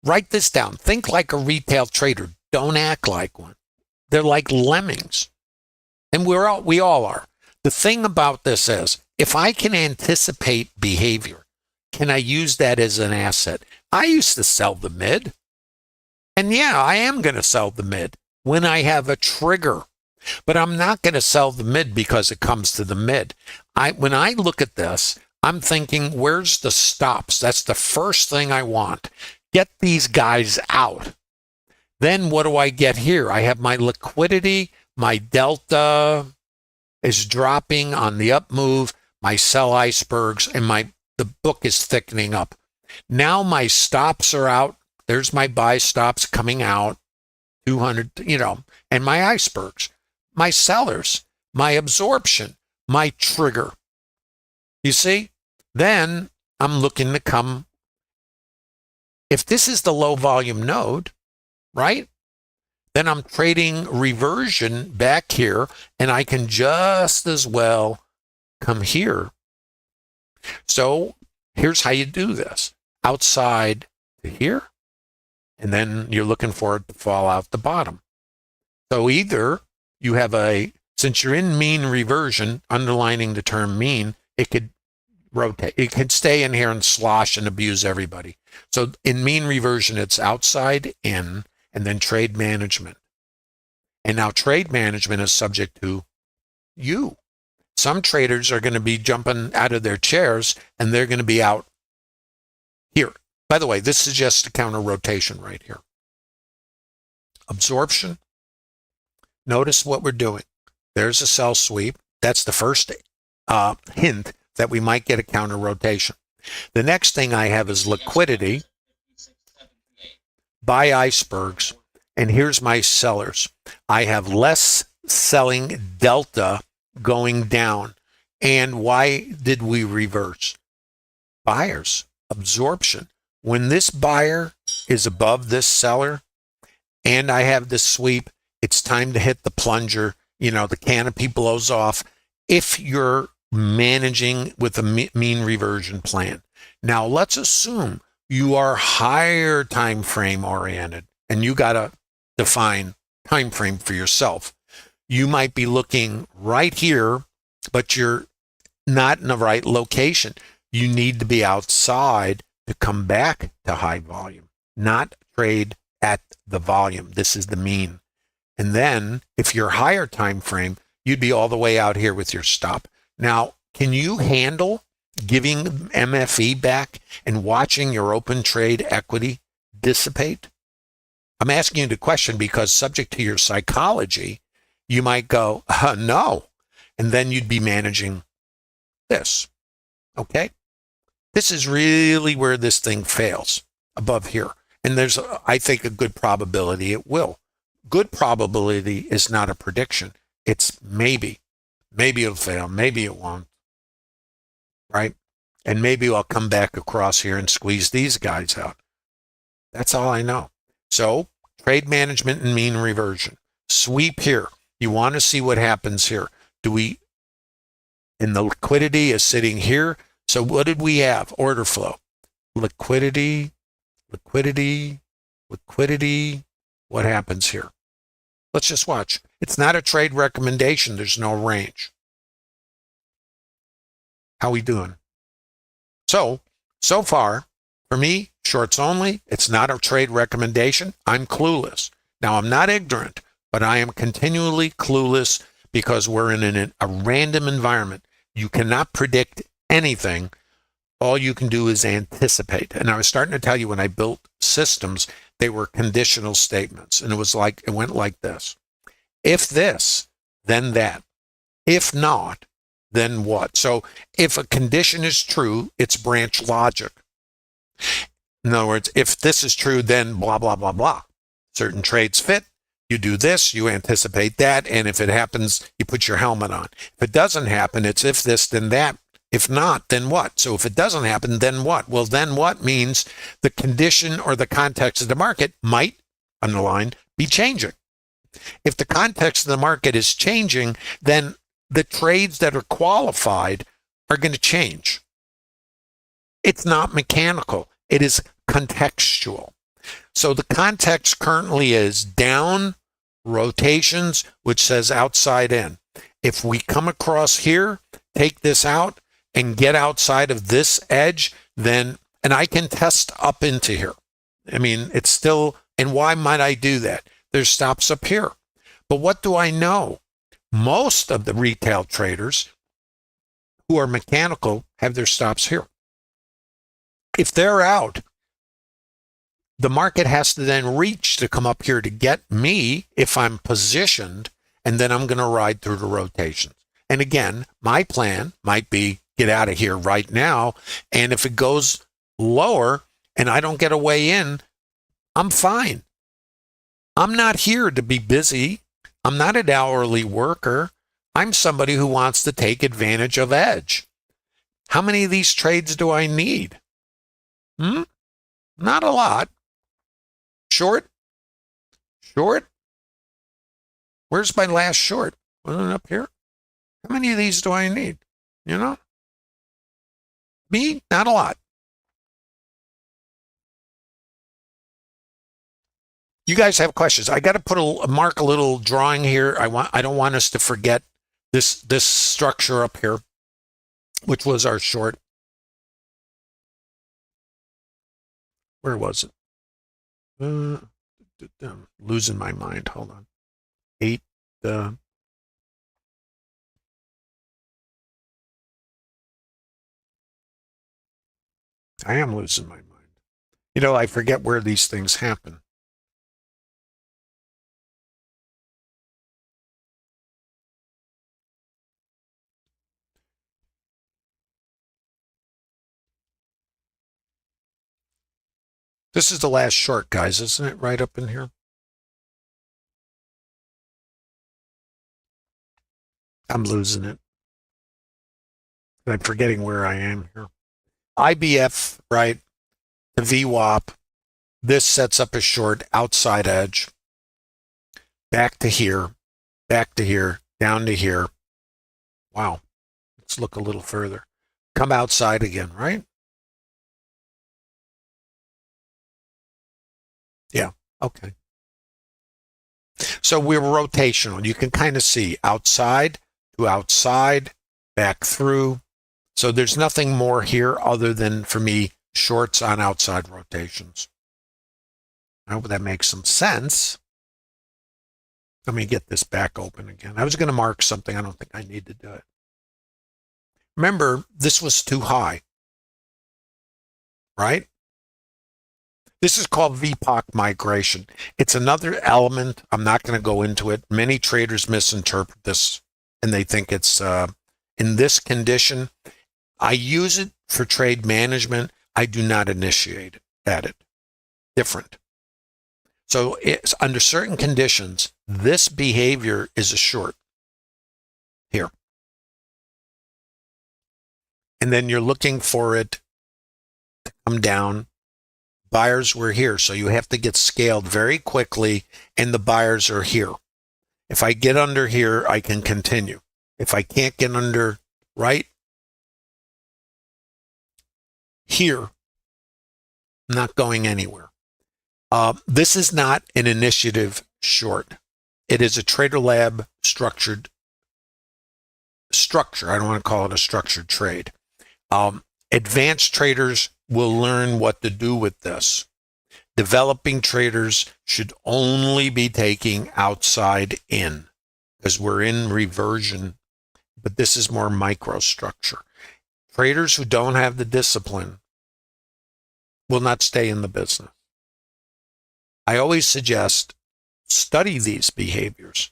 Write this down. Think like a retail trader. Don't act like one. They're like lemmings. And we all are. The thing about this is, if I can anticipate behavior, can I use that as an asset? I used to sell the mid. And yeah, I am going to sell the mid when I have a trigger. But I'm not going to sell the mid because it comes to the mid. When I look at this, I'm thinking, where's the stops? That's the first thing I want. Get these guys out. Then what do I get here? I have my liquidity. My delta is dropping on the up move. My sell icebergs, and the book is thickening up. Now my stops are out. There's my buy stops coming out, 200, and my icebergs, my sellers, my absorption, my trigger. You see? Then I'm looking to come. If this is the low volume node, right? Then I'm trading reversion back here, and I can just as well come here. So here's how you do this. Outside to here, and then you're looking for it to fall out the bottom. So either you have since you're in mean reversion, underlining the term mean, it could rotate. It could stay in here and slosh and abuse everybody. So in mean reversion, it's outside in, and then trade management. And now trade management is subject to you. Some traders are going to be jumping out of their chairs, and they're going to be out here. By the way, this is just a counter rotation right here. Absorption. Notice what we're doing. There's a sell sweep. That's the first hint that we might get a counter rotation. The next thing I have is liquidity. Buy icebergs. And here's my sellers. I have less selling delta going down. And why did we reverse? Buyers, absorption. When this buyer is above this seller and I have this sweep, it's time to hit the plunger. The canopy blows off. If you're managing with a mean reversion plan. Now let's assume you are higher time frame oriented and you got to define time frame for yourself. You might be looking right here, but you're not in the right location. You need to be outside to come back to high volume, not trade at the volume. This is the mean. And then if you're higher time frame, you'd be all the way out here with your stop. Now, can you handle giving MFE back and watching your open trade equity dissipate? I'm asking you the question because subject to your psychology, you might go, no. And then you'd be managing this. Okay? This is really where this thing fails, above here. And there's, I think, a good probability it will. Good probability is not a prediction. It's maybe. Maybe it'll fail. Maybe it won't. Right? And maybe I'll come back across here and squeeze these guys out. That's all I know. So, trade management and mean reversion. Sweep here. You want to see what happens here. And the liquidity is sitting here. So what did we have? Order flow. Liquidity, liquidity, liquidity. What happens here? Let's just watch. It's not a trade recommendation. There's no range. How we doing? So far, for me, shorts only. It's not a trade recommendation. I'm clueless. Now, I'm not ignorant, but I am continually clueless because we're in a random environment. You cannot predict anything. All you can do is anticipate. And I was starting to tell you when I built systems, they were conditional statements. And it went like this. If this, then that. If not, then what? So if a condition is true, it's branch logic. In other words, if this is true, then blah, blah, blah, blah. Certain trades fit. You do this, you anticipate that, and if it happens, you put your helmet on. If it doesn't happen, it's if this, then that. If not, then what? So if it doesn't happen, then what? Well, then what means the condition or the context of the market might, underlined, be changing. If the context of the market is changing, then the trades that are qualified are going to change. It's not mechanical. It is contextual. So the context currently is down rotations, which says outside in. If we come across here, take this out and get outside of this edge, then, and I can test up into here. I mean, it's still, and why might I do that? There's stops up here. But what do I know? Most of the retail traders who are mechanical have their stops here. If they're out, the market has to then reach to come up here to get me if I'm positioned, and then I'm going to ride through the rotations. And again, my plan might be get out of here right now, and if it goes lower and I don't get a way in, I'm fine. I'm not here to be busy. I'm not an hourly worker. I'm somebody who wants to take advantage of edge. How many of these trades do I need? Not a lot. Short? Where's my last short? Wasn't it up here? How many of these do I need? You know? Me? Not a lot. You guys have questions. I got to put mark a little drawing here. I don't want us to forget this structure up here, which was our short. Where was it? I'm losing my mind. Hold on. 8. I am losing my mind. You know, I forget where these things happen. This is the last short, guys, isn't it? Right up in here. I'm losing it. I'm forgetting where I am here. IBF, right? The VWAP. This sets up a short outside edge. Back to here, down to here. Wow. Let's look a little further. Come outside again, right? Okay. So we're rotational. You can kind of see outside to outside, back through. So there's nothing more here other than, for me, shorts on outside rotations. I hope that makes some sense. Let me get this back open again. I was going to mark something. I don't think I need to do it. Remember, this was too high, right? This is called VPOC migration. It's another element. I'm not going to go into it. Many traders misinterpret this and they think it's in this condition. I use it for trade management. I do not initiate it at it. Different. So it's under certain conditions, this behavior is a short here. And then you're looking for it to come down. Buyers were here, so you have to get scaled very quickly, and the buyers are here. If I get under here, I can continue. If I can't get under right here, I'm not going anywhere. This is not an initiative short. It is a Trader Lab structured structure. I don't want to call it a structured trade. Advanced traders will learn what to do with this. Developing traders should only be taking outside in because we're in reversion, but this is more microstructure. Traders who don't have the discipline will not stay in the business. I always suggest study these behaviors,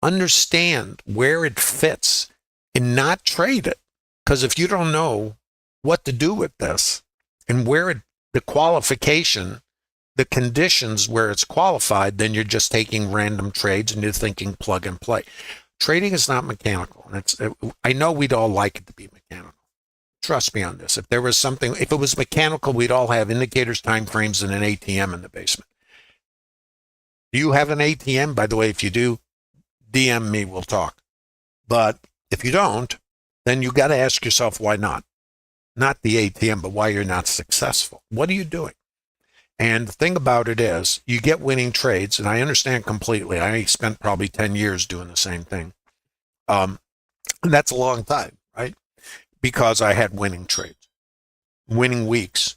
understand where it fits, and not trade it. Because if you don't know what to do with this and where the qualification, the conditions where it's qualified, then you're just taking random trades and you're thinking plug and play. Trading is not mechanical. I know we'd all like it to be mechanical. Trust me on this. If it was mechanical, we'd all have indicators, time frames, and an ATM in the basement. Do you have an ATM? By the way, if you do, DM me, we'll talk. But if you don't, then you got to ask yourself why not. Not the ATM, but why you're not successful. What are you doing? And the thing about it is, you get winning trades, and I understand completely. I spent probably 10 years doing the same thing. And that's a long time, right? Because I had winning trades, winning weeks,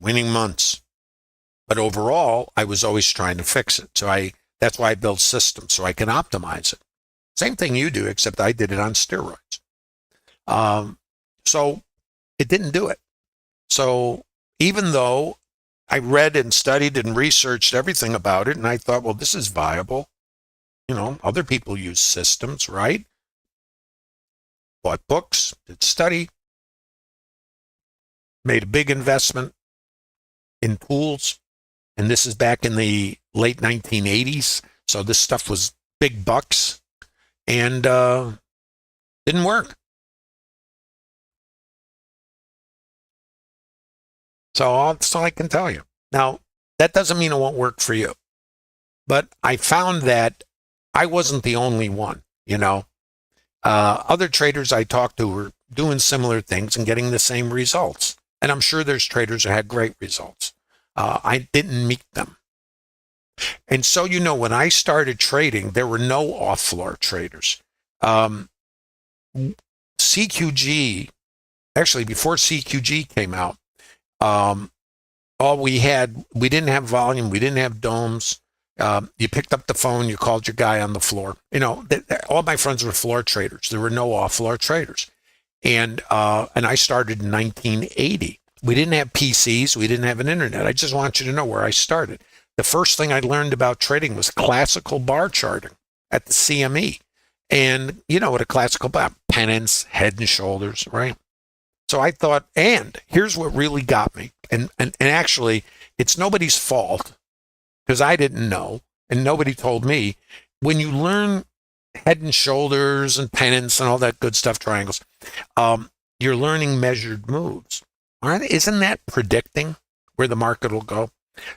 winning months. But overall, I was always trying to fix it. So that's why I build systems, so I can optimize it. Same thing you do, except I did it on steroids. So it didn't do it. So even though I read and studied and researched everything about it, and I thought, well, this is viable. Other people use systems, right? Bought books, did study, made a big investment in tools. And this is back in the late 1980s. So this stuff was big bucks and didn't work. So that's all I can tell you. Now, that doesn't mean it won't work for you. But I found that I wasn't the only one, Other traders I talked to were doing similar things and getting the same results. And I'm sure there's traders who had great results. I didn't meet them. And so, when I started trading, there were no off-floor traders. CQG, actually before CQG came out, we didn't have volume, we didn't have domes. You picked up the phone, you called your guy on the floor. All my friends were floor traders. There were no off-floor traders. And I started in 1980. We didn't have PCs. We didn't have an internet. I just want you to know where I started. The first thing I learned about trading was classical bar charting at the CME. And what a classical bar, pennants, head and shoulders, right? So I thought, and here's what really got me. And actually, it's nobody's fault because I didn't know and nobody told me. When you learn head and shoulders and pennants and all that good stuff, triangles, you're learning measured moves. All right? Isn't that predicting where the market will go?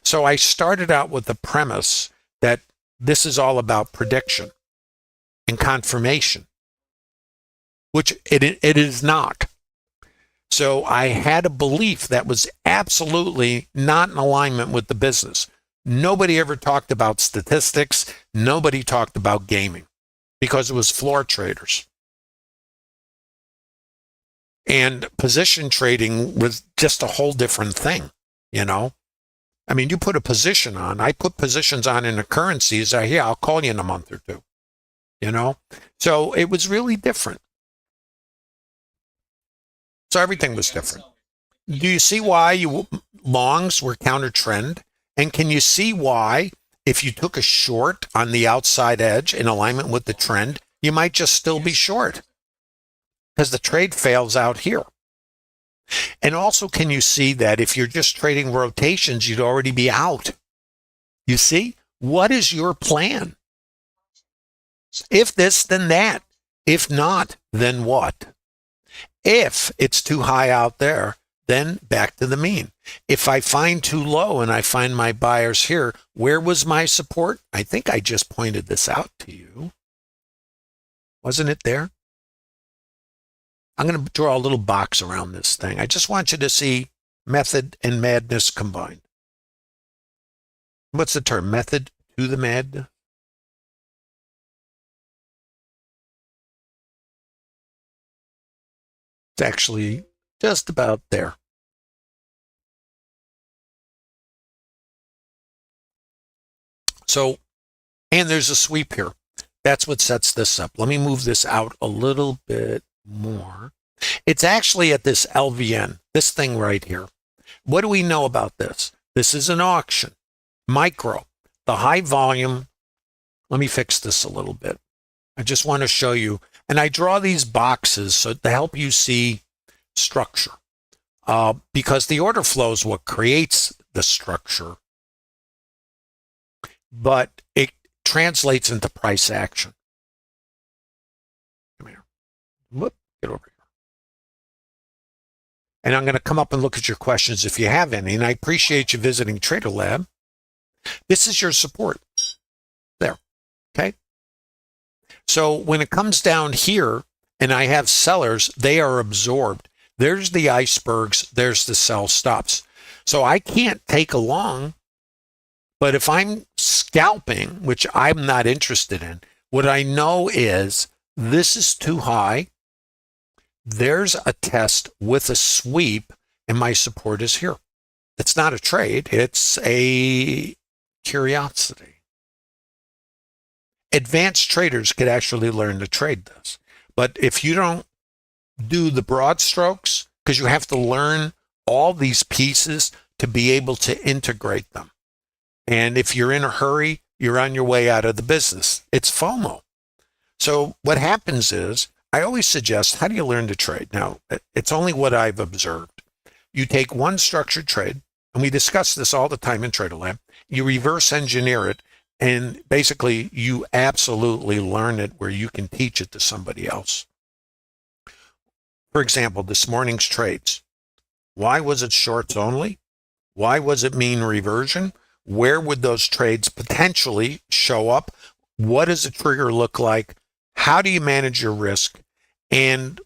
So I started out with the premise that this is all about prediction and confirmation, which it is not. So I had a belief that was absolutely not in alignment with the business. Nobody ever talked about statistics. Nobody talked about gaming because it was floor traders. And position trading was just a whole different thing, you know? I mean, you put a position on. I put positions on in the currencies. Yeah, I'll call you in a month or two, you know? So it was really different. So everything was different. Do you see why longs were counter trend? And can you see why if you took a short on the outside edge in alignment with the trend, you might just still be short because the trade fails out here? And also, can you see that if you're just trading rotations, you'd already be out? You see, what is your plan? If this, then that. If not, then what? If it's too high out there, then back to the mean. If I find too low and I find my buyers here, where was my support? I think I just pointed this out to you. Wasn't it there? I'm going to draw a little box around this thing. I just want you to see method and madness combined. What's the term? Method to the mad? It's actually just about there. So, and there's a sweep here. That's what sets this up. Let me move this out a little bit more. It's actually at this LVN, this thing right here. What do we know about this? This is an auction. Micro, the high volume. Let me fix this a little bit. I just want to show you. And I draw these boxes so to help you see structure. Because the order flow is what creates the structure. But it translates into price action. Come here. Whoop, get over here. And I'm going to come up and look at your questions if you have any. And I appreciate you visiting Trader Lab. This is your support. There. Okay. So when it comes down here and I have sellers, they are absorbed. There's the icebergs. There's the sell stops. So I can't take a long. But if I'm scalping, which I'm not interested in, what I know is this is too high. There's a test with a sweep, and my support is here. It's not a trade. It's a curiosity. Advanced traders could actually learn to trade this. But if you don't do the broad strokes, because you have to learn all these pieces to be able to integrate them. And if you're in a hurry, you're on your way out of the business. It's FOMO. So what happens is, I always suggest, how do you learn to trade? Now, it's only what I've observed. You take one structured trade, and we discuss this all the time in Trader Lab. You reverse engineer it, and basically you absolutely learn it where you can teach it to somebody else. For example, this morning's trades. Why was it shorts only? Why was it mean reversion? Where would those trades potentially show up? What does a trigger look like? How do you manage your risk? And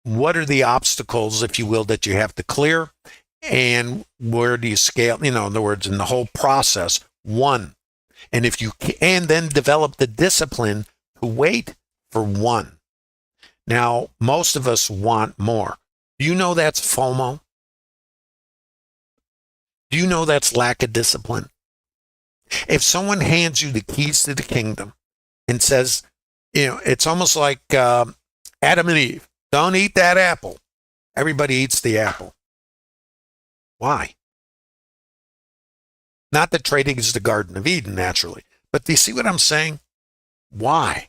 what are the obstacles, if you will, that you have to clear? And where do you scale? In other words, in the whole process, one. And if you can then develop the discipline to wait for one. Now, most of us want more. Do you know that's FOMO? Do you know that's lack of discipline? If someone hands you the keys to the kingdom and says, it's almost like Adam and Eve, don't eat that apple. Everybody eats the apple. Why? Not that trading is the Garden of Eden, naturally. But do you see what I'm saying? Why?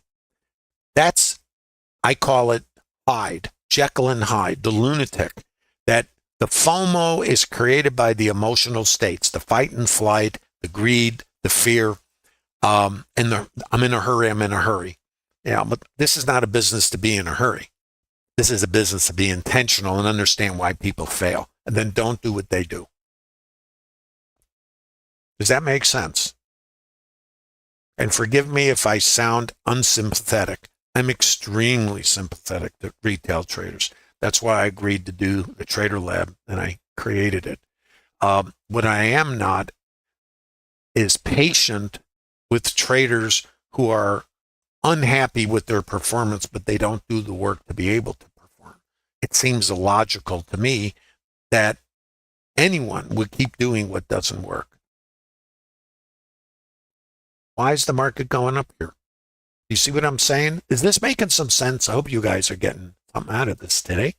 I call it Hyde, Jekyll and Hyde, the lunatic, that the FOMO is created by the emotional states, the fight and flight, the greed, the fear, and I'm in a hurry. Yeah, but this is not a business to be in a hurry. This is a business to be intentional and understand why people fail, and then don't do what they do. Does that make sense? And forgive me if I sound unsympathetic. I'm extremely sympathetic to retail traders. That's why I agreed to do the Trader Lab, and I created it. What I am not is patient with traders who are unhappy with their performance, but they don't do the work to be able to perform. It seems illogical to me that anyone would keep doing what doesn't work. Why is the market going up here? You see what I'm saying? Is this making some sense? I hope you guys are getting something out of this today.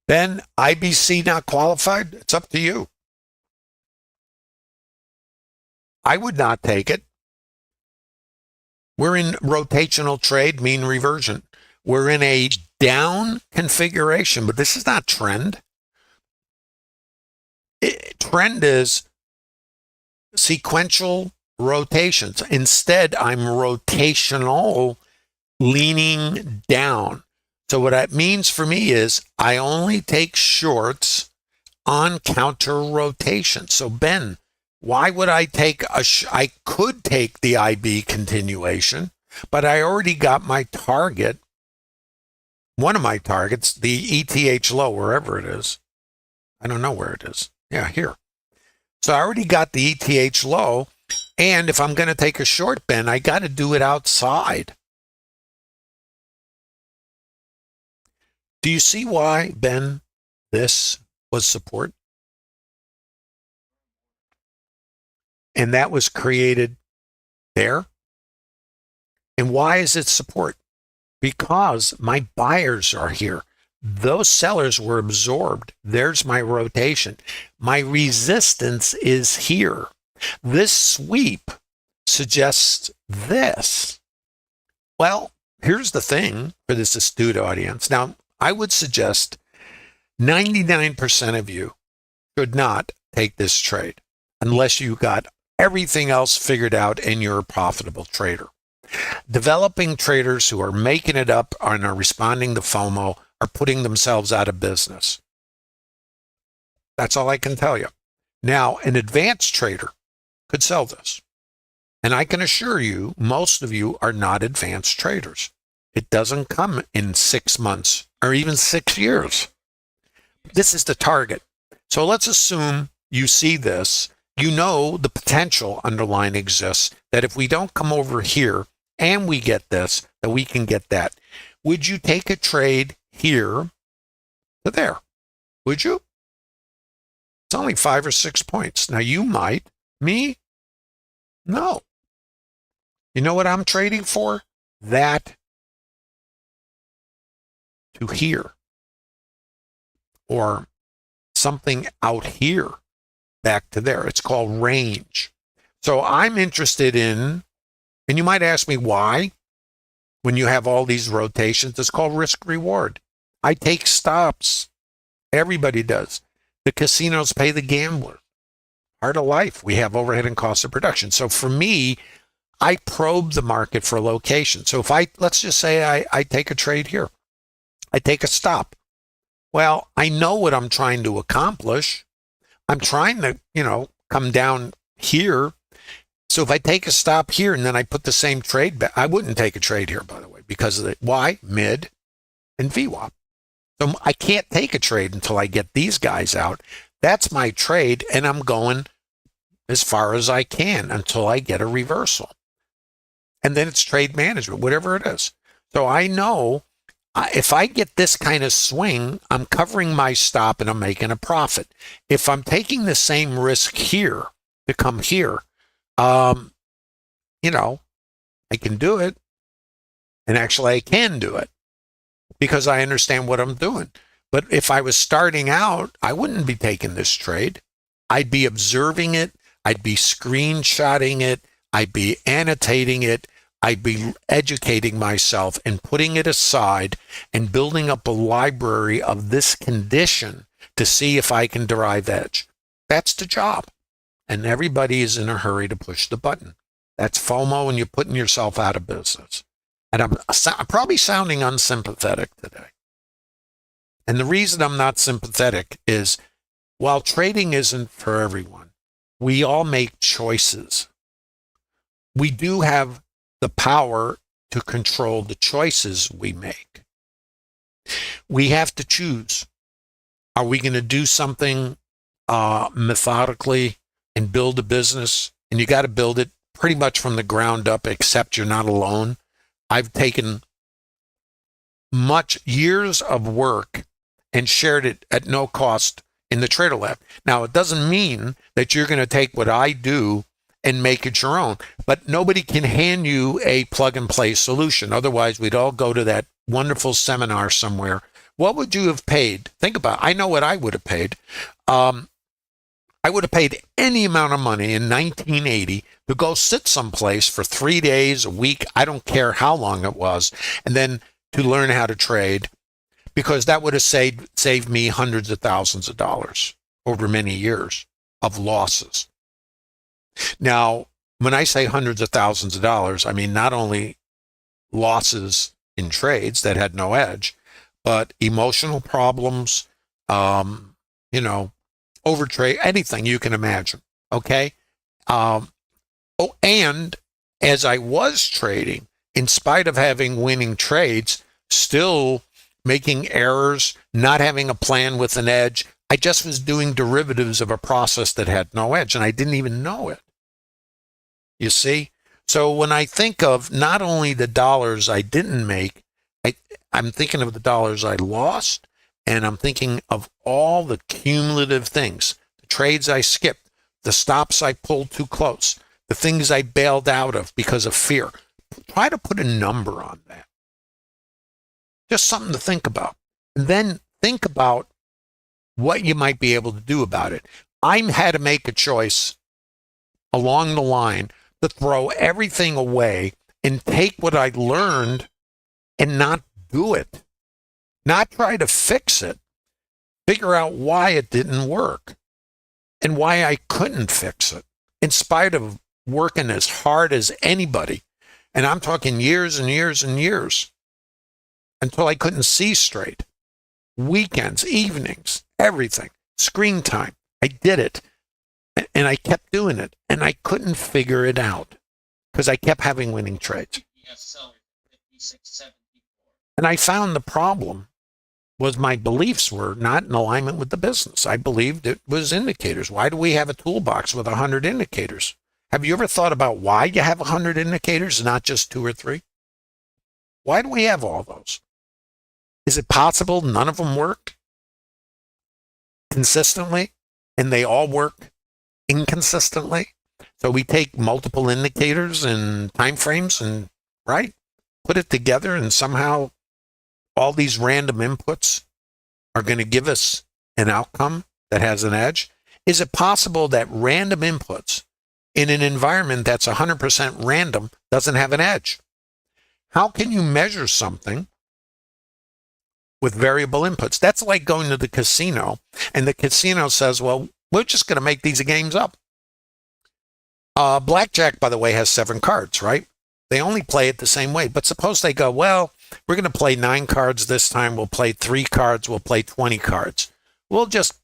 Ben, IBC not qualified? It's up to you. I would not take it. We're in rotational trade, mean reversion. We're in a down configuration, but this is not trend. Trend is sequential rotations. Instead, I'm rotational, leaning down. So what that means for me is I only take shorts on counter rotation. So Ben, why would I take I could take the IB continuation, but I already got my target, one of my targets, the ETH low, wherever it is. I don't know where it is. Yeah, here. So I already got the ETH low, and if I'm going to take a short, Ben, I got to do it outside. Do you see why, Ben, this was support? And that was created there. And why is it support? Because my buyers are here. Those sellers were absorbed. There's my rotation. My resistance is here. This sweep suggests this. Well, here's the thing for this astute audience. Now, I would suggest 99% of you should not take this trade unless you got everything else figured out and you're a profitable trader. Developing traders who are making it up and are responding to FOMO are putting themselves out of business. That's all I can tell you. Now, an advanced trader could sell this. And I can assure you, most of you are not advanced traders. It doesn't come in 6 months or even 6 years. This is the target. So let's assume you see this. You know the potential underlying exists, that if we don't come over here and we get this, that we can get that. Would you take a trade here to there? Would you? It's only 5 or 6 points. Now you might. Me? No. You know what I'm trading for? That to here. Or something out here back to there. It's called range. So I'm interested in, and you might ask me why, when you have all these rotations, it's called risk reward. I take stops. Everybody does. The casinos pay the gambler. Part of life. We have overhead and cost of production. So for me, I probe the market for location. So if let's just say I take a trade here. I take a stop. Well, I know what I'm trying to accomplish. I'm trying to, come down here. So if I take a stop here and then I put the same trade back, I wouldn't take a trade here, by the way, because of the why, mid, and VWAP. So I can't take a trade until I get these guys out. That's my trade, and I'm going as far as I can until I get a reversal. And then it's trade management, whatever it is. So I know if I get this kind of swing, I'm covering my stop and I'm making a profit. If I'm taking the same risk here to come here, I can do it. And actually I can do it because I understand what I'm doing. But if I was starting out, I wouldn't be taking this trade. I'd be observing it. I'd be screenshotting it. I'd be annotating it. I'd be educating myself and putting it aside and building up a library of this condition to see if I can derive edge. That's the job. And everybody is in a hurry to push the button. That's FOMO, and you're putting yourself out of business. And I'm probably sounding unsympathetic today. And the reason I'm not sympathetic is while trading isn't for everyone, we all make choices. we do have the power to control the choices we make. We have to choose. Are we going to do something methodically and build a business? And you got to build it pretty much from the ground up, except you're not alone. I've taken years of work and shared it at no cost in the Trader Lab. Now, it doesn't mean that you're going to take what I do and make it your own, but nobody can hand you a plug and play solution. Otherwise, we'd all go to that wonderful seminar somewhere. What would you have paid? Think about it. I know what I would have paid. I would have paid any amount of money in 1980 to go sit someplace for 3 days, a week, I don't care how long it was, and then to learn how to trade, because that would have saved me hundreds of thousands of dollars over many years of losses. Now, when I say hundreds of thousands of dollars, I mean not only losses in trades that had no edge, but emotional problems, overtrade, anything you can imagine. Okay. And as I was trading, in spite of having winning trades, still making errors, not having a plan with an edge, I just was doing derivatives of a process that had no edge, and I didn't even know it. You see? So when I think of not only the dollars I didn't make, I'm thinking of the dollars I lost, and I'm thinking of all the cumulative things, the trades I skipped, the stops I pulled too close, the things I bailed out of because of fear. Try to put a number on that. Just something to think about. And then think about what you might be able to do about it. I had to make a choice along the line to throw everything away and take what I learned and not do it. Not try to fix it. Figure out why it didn't work and why I couldn't fix it in spite of working as hard as anybody. And I'm talking years and years and years until I couldn't see straight. Weekends, evenings, everything, screen time. I did it. And I kept doing it. And I couldn't figure it out because I kept having winning trades. And I found the problem was my beliefs were not in alignment with the business. I believed it was indicators. Why do we have a toolbox with 100 indicators? Have you ever thought about why you have 100 indicators, not just 2 or 3? Why do we have all those? Is it possible none of them work consistently and they all work inconsistently? So we take multiple indicators and time frames and put it together, and somehow all these random inputs are going to give us an outcome that has an edge. Is it possible that random inputs in an environment that's 100% random doesn't have an edge? How can you measure something with variable inputs? That's like going to the casino, and the casino says, well, we're just going to make these games up. Blackjack, by the way, has 7 cards, right? They only play it the same way. But suppose they go, well, we're going to play 9 cards this time. We'll play 3 cards. We'll play 20 cards. We'll just,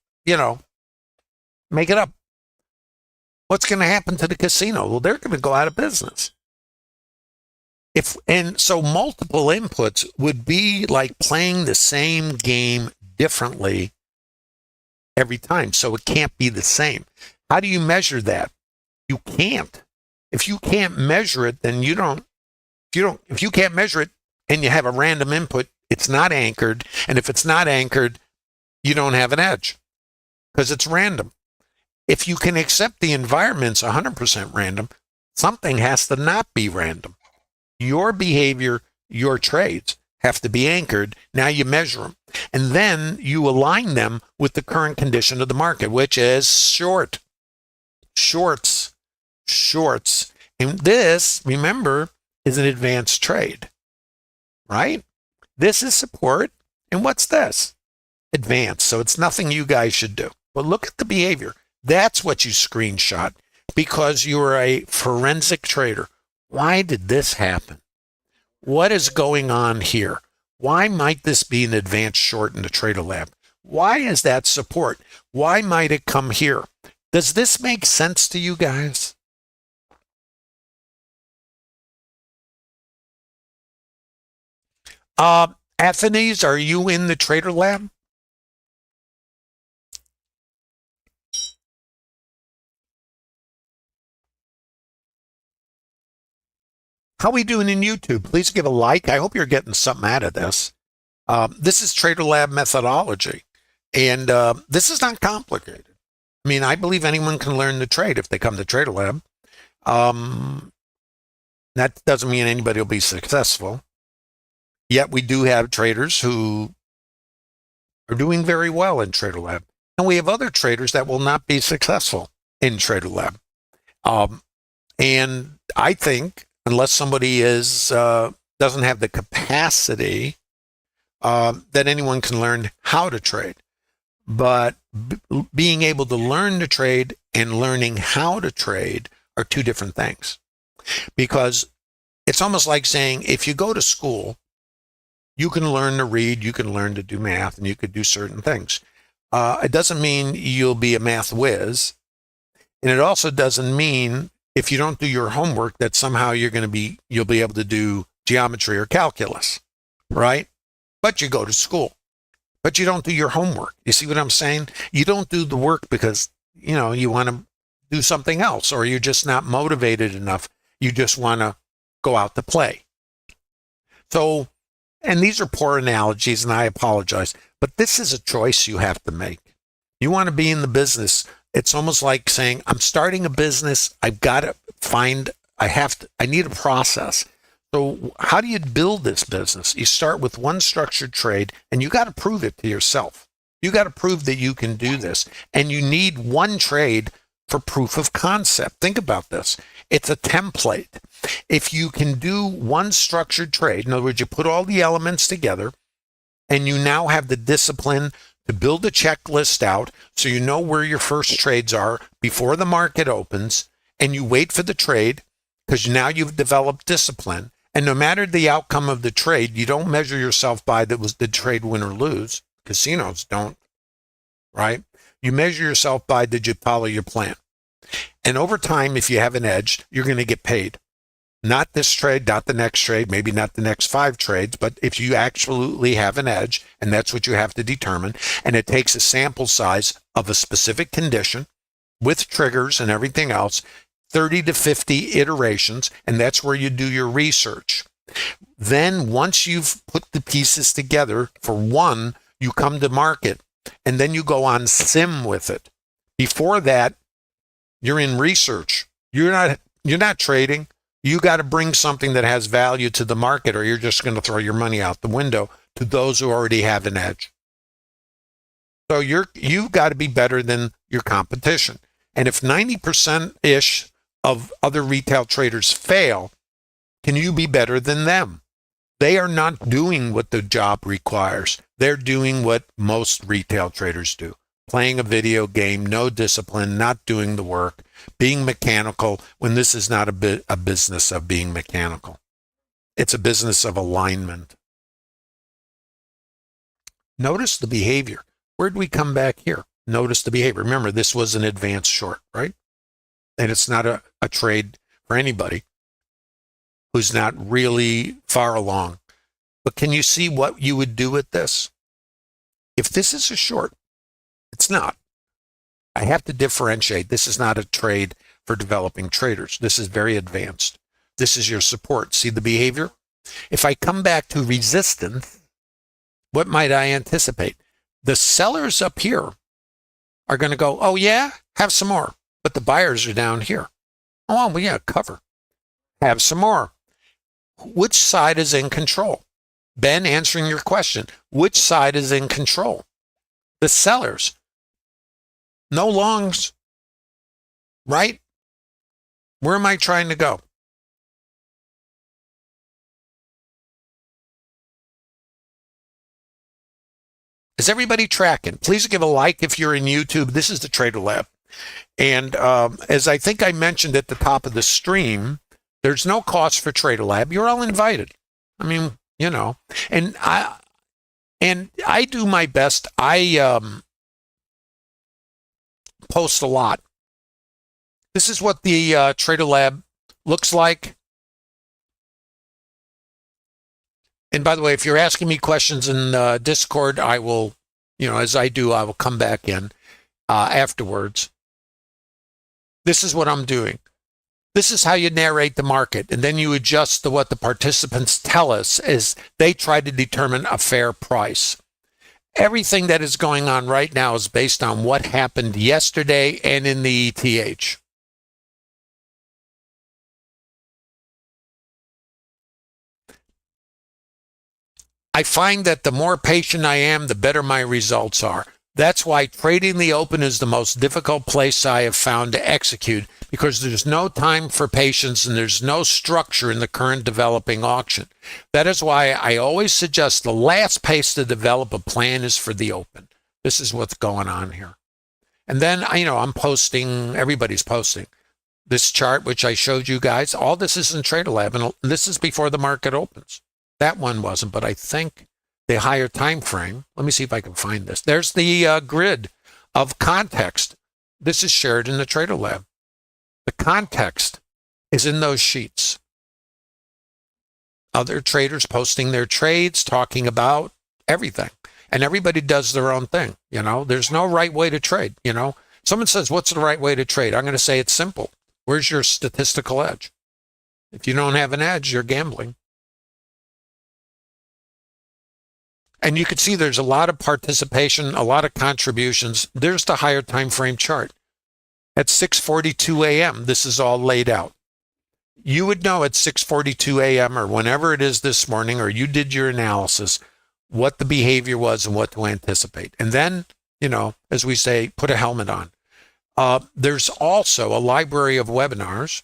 make it up. What's going to happen to the casino? Well, they're going to go out of business. So multiple inputs would be like playing the same game differently every time. So it can't be the same. How do you measure that? You can't. If you can't measure it, then if you can't measure it and you have a random input, it's not anchored. And if it's not anchored, you don't have an edge because it's random. If you can accept the environment's 100% random, something has to not be random. Your behavior, your trades have to be anchored. Now you measure them. And then you align them with the current condition of the market, which is shorts. And this, remember, is an advanced trade, right? This is support. And what's this? Advanced. So it's nothing you guys should do. But look at the behavior. That's what you screenshot because you're a forensic trader. Why did this happen? What is going on here? Why might this be an advanced short in the Trader Lab? Why is that support? Why might it come here? Does this make sense to you guys? Anthony's, are you in the Trader Lab? How are we doing in YouTube? Please give a like. I hope you're getting something out of this. This is Trader Lab methodology, and this is not complicated. I mean, I believe anyone can learn to trade if they come to Trader Lab. That doesn't mean anybody will be successful. Yet we do have traders who are doing very well in Trader Lab. And we have other traders that will not be successful in Trader Lab. And I think unless somebody doesn't have the capacity, that anyone can learn how to trade. But being able to learn to trade and learning how to trade are two different things. Because it's almost like saying if you go to school, you can learn to read, you can learn to do math, and you could do certain things. It doesn't mean you'll be a math whiz. And it also doesn't mean if you don't do your homework that somehow you'll be able to do geometry or calculus, right? But you go to school, but you don't do your homework. You see what I'm saying? You don't do the work because, you want to do something else, or you're just not motivated enough. You just want to go out to play. So, and these are poor analogies, and I apologize, but this is a choice you have to make. You want to be in the business. It's almost like saying, I'm starting a business. I've got to I need a process. So how do you build this business? You start with one structured trade, and you got to prove it to yourself. You got to prove that you can do this. And you need one trade for proof of concept. Think about this. It's a template. If you can do one structured trade, in other words, you put all the elements together, and you now have the discipline to build a checklist out so you know where your first trades are before the market opens, and you wait for the trade because now you've developed discipline. And no matter the outcome of the trade, you don't measure yourself by did the trade win or lose. Casinos don't, right? You measure yourself by did you follow your plan? And over time, if you have an edge, you're going to get paid. Not this trade, not the next trade, maybe not the next 5 trades, but if you absolutely have an edge, and that's what you have to determine, and it takes a sample size of a specific condition with triggers and everything else, 30 to 50 iterations, and that's where you do your research. Then once you've put the pieces together for one, you come to market, and then you go on sim with it. Before that, you're in research. You're not trading. You got to bring something that has value to the market, or you're just going to throw your money out the window to those who already have an edge. So you've got to be better than your competition. And if 90%-ish of other retail traders fail, can you be better than them? They are not doing what the job requires. They're doing what most retail traders do. Playing a video game, no discipline, not doing the work, being mechanical when this is not a business of being mechanical. It's a business of alignment. Notice the behavior. Where'd we come back here? Notice the behavior. Remember, this was an advanced short, right? And it's not a trade for anybody who's not really far along. But can you see what you would do with this? If this is a short, it's not. I have to differentiate. This is not a trade for developing traders. This is very advanced. This is your support. See the behavior? If I come back to resistance, what might I anticipate? The sellers up here are going to go, oh yeah, have some more. But the buyers are down here. Oh, well, yeah, cover. Have some more. Which side is in control? Ben, answering your question, which side is in control? The sellers. No longs, right? Where am I trying to go? Is everybody tracking? Please give a like if you're in YouTube. This is the Trader Lab. And as I think I mentioned at the top of the stream, there's no cost for Trader Lab. You're all invited. I mean, and I do my best. I post a lot. This is what the Trader Lab looks like. And by the way, if you're asking me questions in Discord, I will, as I do, I will come back in afterwards. This is what I'm doing. This is how you narrate the market, and then you adjust to what the participants tell us as they try to determine a fair price. Everything that is going on right now is based on what happened yesterday and in the ETH. I find that the more patient I am, the better my results are. That's why trading the open is the most difficult place I have found to execute, because there's no time for patience and there's no structure in the current developing auction. That is why I always suggest the last place to develop a plan is for the open. This is what's going on here. And then, I'm posting, everybody's posting this chart, which I showed you guys. All this is in Trader Lab, and this is before the market opens. That one wasn't, but I think the higher time frame. Let me see if I can find this. There's the grid of context. This is shared in the Trader Lab. The context is in those sheets. Other traders posting their trades, talking about everything. And everybody does their own thing. There's no right way to trade. Someone says, what's the right way to trade? I'm going to say it's simple. Where's your statistical edge? If you don't have an edge, you're gambling. And you can see there's a lot of participation, a lot of contributions. There's the higher time frame chart. At 6:42 a.m., this is all laid out. You would know at 6:42 a.m. or whenever it is this morning, or you did your analysis, what the behavior was and what to anticipate. And then, as we say, put a helmet on. There's also a library of webinars.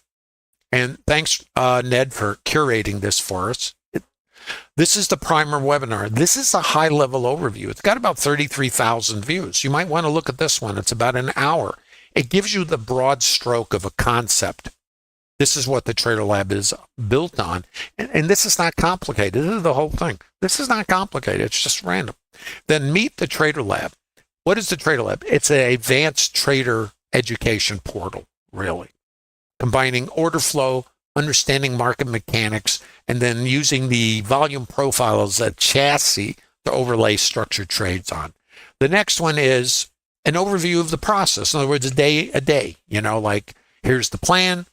And thanks, Ned, for curating this for us. This is the primer webinar. This is a high-level overview. It's got about 33,000 views. You might want to look at this one. It's about an hour. It gives you the broad stroke of a concept. This is what the Trader Lab is built on. And this is not complicated. This is the whole thing. This is not complicated. It's just random. Then meet the Trader Lab. What is the Trader Lab? It's an advanced trader education portal, really, combining order flow, understanding market mechanics, and then using the volume profile as a chassis to overlay structured trades on. The next one is an overview of the process. In other words, a day, like here's the plan,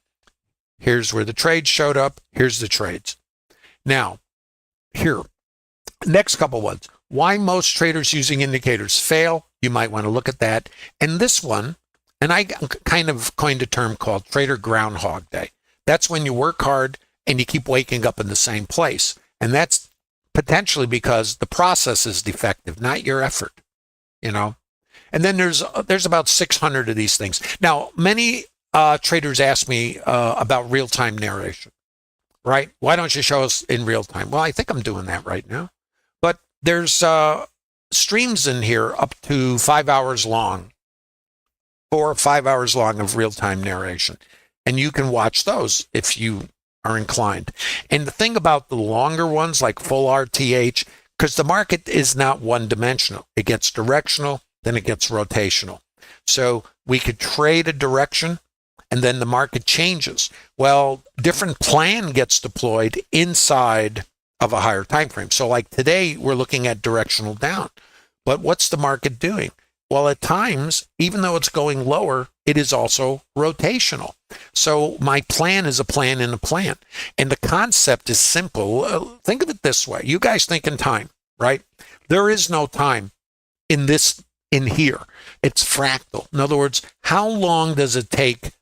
here's where the trades showed up, here's the trades. Now, here, next couple ones. Why most traders using indicators fail. You might want to look at that. And this one, and I kind of coined a term called Trader Groundhog Day. That's when you work hard and you keep waking up in the same place. And that's potentially because the process is defective, not your effort, And then there's about 600 of these things. Now, many traders ask me about real-time narration, right? Why don't you show us in real time? Well, I think I'm doing that right now. But there's streams in here up to 5 hours long, 4 or 5 hours long of real-time narration. And you can watch those if you are inclined. And the thing about the longer ones, like full RTH, because the market is not one-dimensional. It gets directional, then it gets rotational. So we could trade a direction, and then the market changes. Well, different plan gets deployed inside of a higher time frame. So like today, we're looking at directional down. But what's the market doing? Well, at times, even though it's going lower, it is also rotational. So my plan is a plan in a plan. And the concept is simple. Think of it this way. You guys think in time, right? There is no time in here. It's fractal. In other words, how long does it take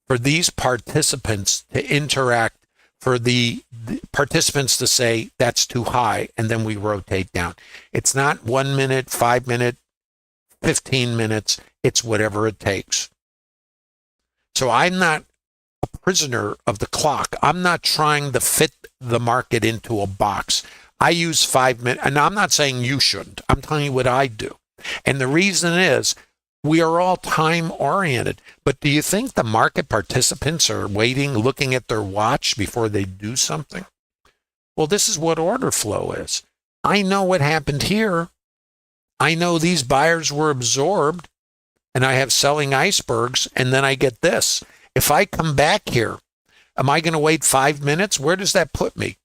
for these participants to interact, for the participants to say that's too high, and then we rotate down? It's not 1 minute, 5 minutes, 15 minutes. It's whatever it takes. So I'm not a prisoner of the clock. I'm not trying to fit the market into a box. I use 5 minutes, and I'm not saying you shouldn't. I'm telling you what I do. And the reason is we are all time oriented. But do you think the market participants are waiting, looking at their watch before they do something? Well, this is what order flow is. I know what happened here. I know these buyers were absorbed, and I have selling icebergs, and then I get this. If I come back here, am I going to wait 5 minutes? Where does that put me?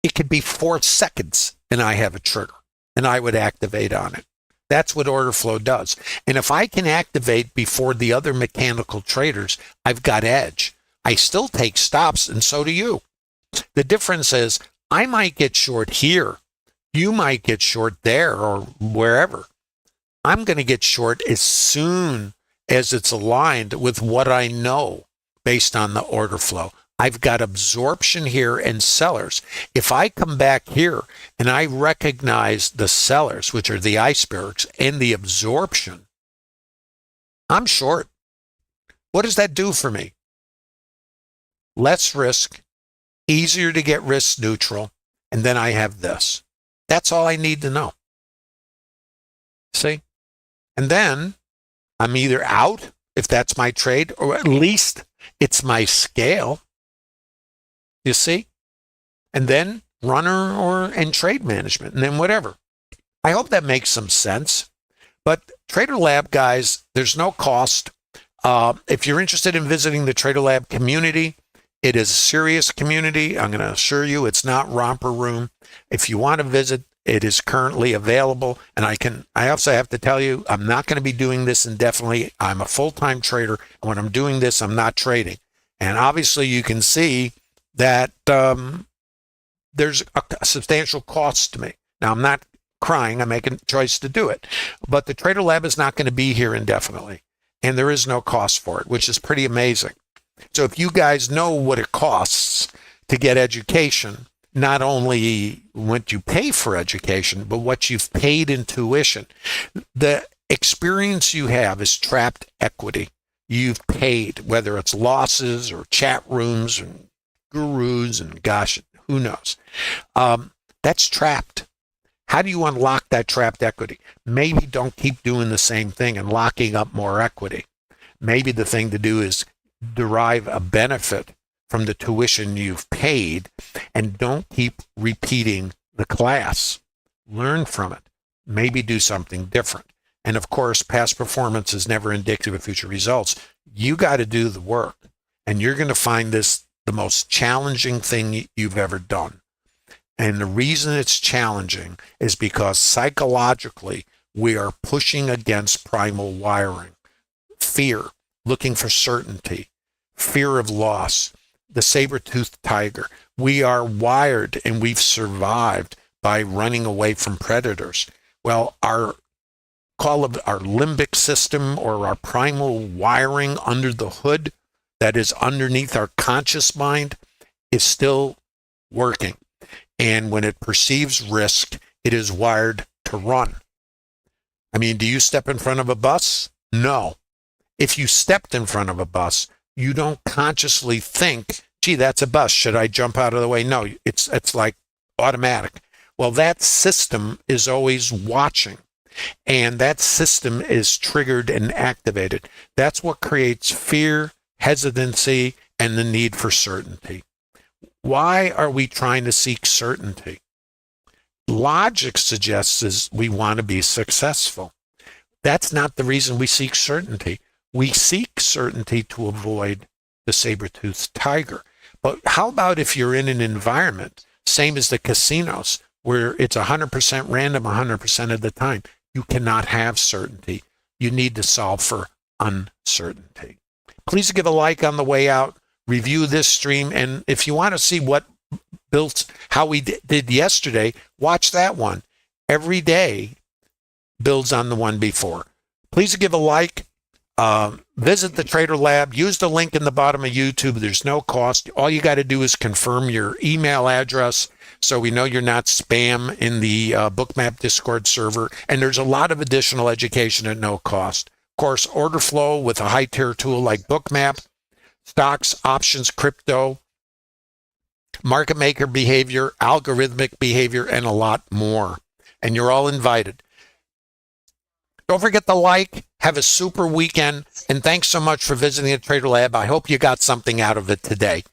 It could be 4 seconds and I have a trigger and I would activate on it. That's what order flow does. And if I can activate before the other mechanical traders, I've got edge. I still take stops, and so do you. The difference is I might get short here. You might get short there or wherever. I'm going to get short as soon as it's aligned with what I know based on the order flow. I've got absorption here and sellers. If I come back here and I recognize the sellers, which are the icebergs, and the absorption, I'm short. What does that do for me? Less risk, easier to get risk neutral, and then I have this. That's all I need to know. See? And then I'm either out, if that's my trade, or at least it's my scale. You see? And then runner and trade management, and then whatever. I hope that makes some sense. But Trader Lab, guys, there's no cost. If you're interested in visiting the Trader Lab community, it is a serious community. I'm going to assure you it's not romper room. If you want to visit, it is currently available. And I also have to tell you, I'm not going to be doing this indefinitely. I'm a full-time trader. And when I'm doing this, I'm not trading. And obviously you can see that there's a substantial cost to me. Now, I'm not crying. I'm making a choice to do it. But the Trader Lab is not going to be here indefinitely. And there is no cost for it, which is pretty amazing. So if you guys know what it costs to get education, not only what you pay for education, but what you've paid in tuition, the experience you have is trapped equity. You've paid, whether it's losses or chat rooms and gurus and gosh, who knows? That's trapped. How do you unlock that trapped equity? Maybe don't keep doing the same thing and locking up more equity. Maybe the thing to do is derive a benefit from the tuition you've paid and don't keep repeating the class. Learn from it. Maybe do something different. And of course, past performance is never indicative of future results. You got to do the work, and you're going to find this the most challenging thing you've ever done. And the reason it's challenging is because psychologically, we are pushing against primal wiring. Fear, looking for certainty, fear of loss, the saber-toothed tiger. We are wired and we've survived by running away from predators. Well, our limbic system or our primal wiring under the hood that is underneath our conscious mind is still working. And when it perceives risk, it is wired to run. I mean, do you step in front of a bus? No. If you stepped in front of a bus, you don't consciously think, gee, that's a bus. Should I jump out of the way? No, it's like automatic. Well, that system is always watching. And that system is triggered and activated. That's what creates fear, hesitancy, and the need for certainty. Why are we trying to seek certainty? Logic suggests is we want to be successful. That's not the reason we seek certainty. We seek certainty to avoid the saber-toothed tiger. But how about if you're in an environment, same as the casinos, where it's 100% random 100% of the time? You cannot have certainty. You need to solve for uncertainty. Please give a like on the way out, review this stream, and if you want to see what built, how we did yesterday, watch that one. Every day builds on the one before. Please give a like. Visit the Trader Lab. Use the link in the bottom of YouTube. There's no cost. All you got to do is confirm your email address so we know you're not spam in the Bookmap Discord server. And there's a lot of additional education at no cost. Of course, order flow with a high-tier tool like Bookmap, stocks, options, crypto, market maker behavior, algorithmic behavior, and a lot more. And you're all invited. Don't forget to like. Have a super weekend. And thanks so much for visiting the Trader Lab. I hope you got something out of it today.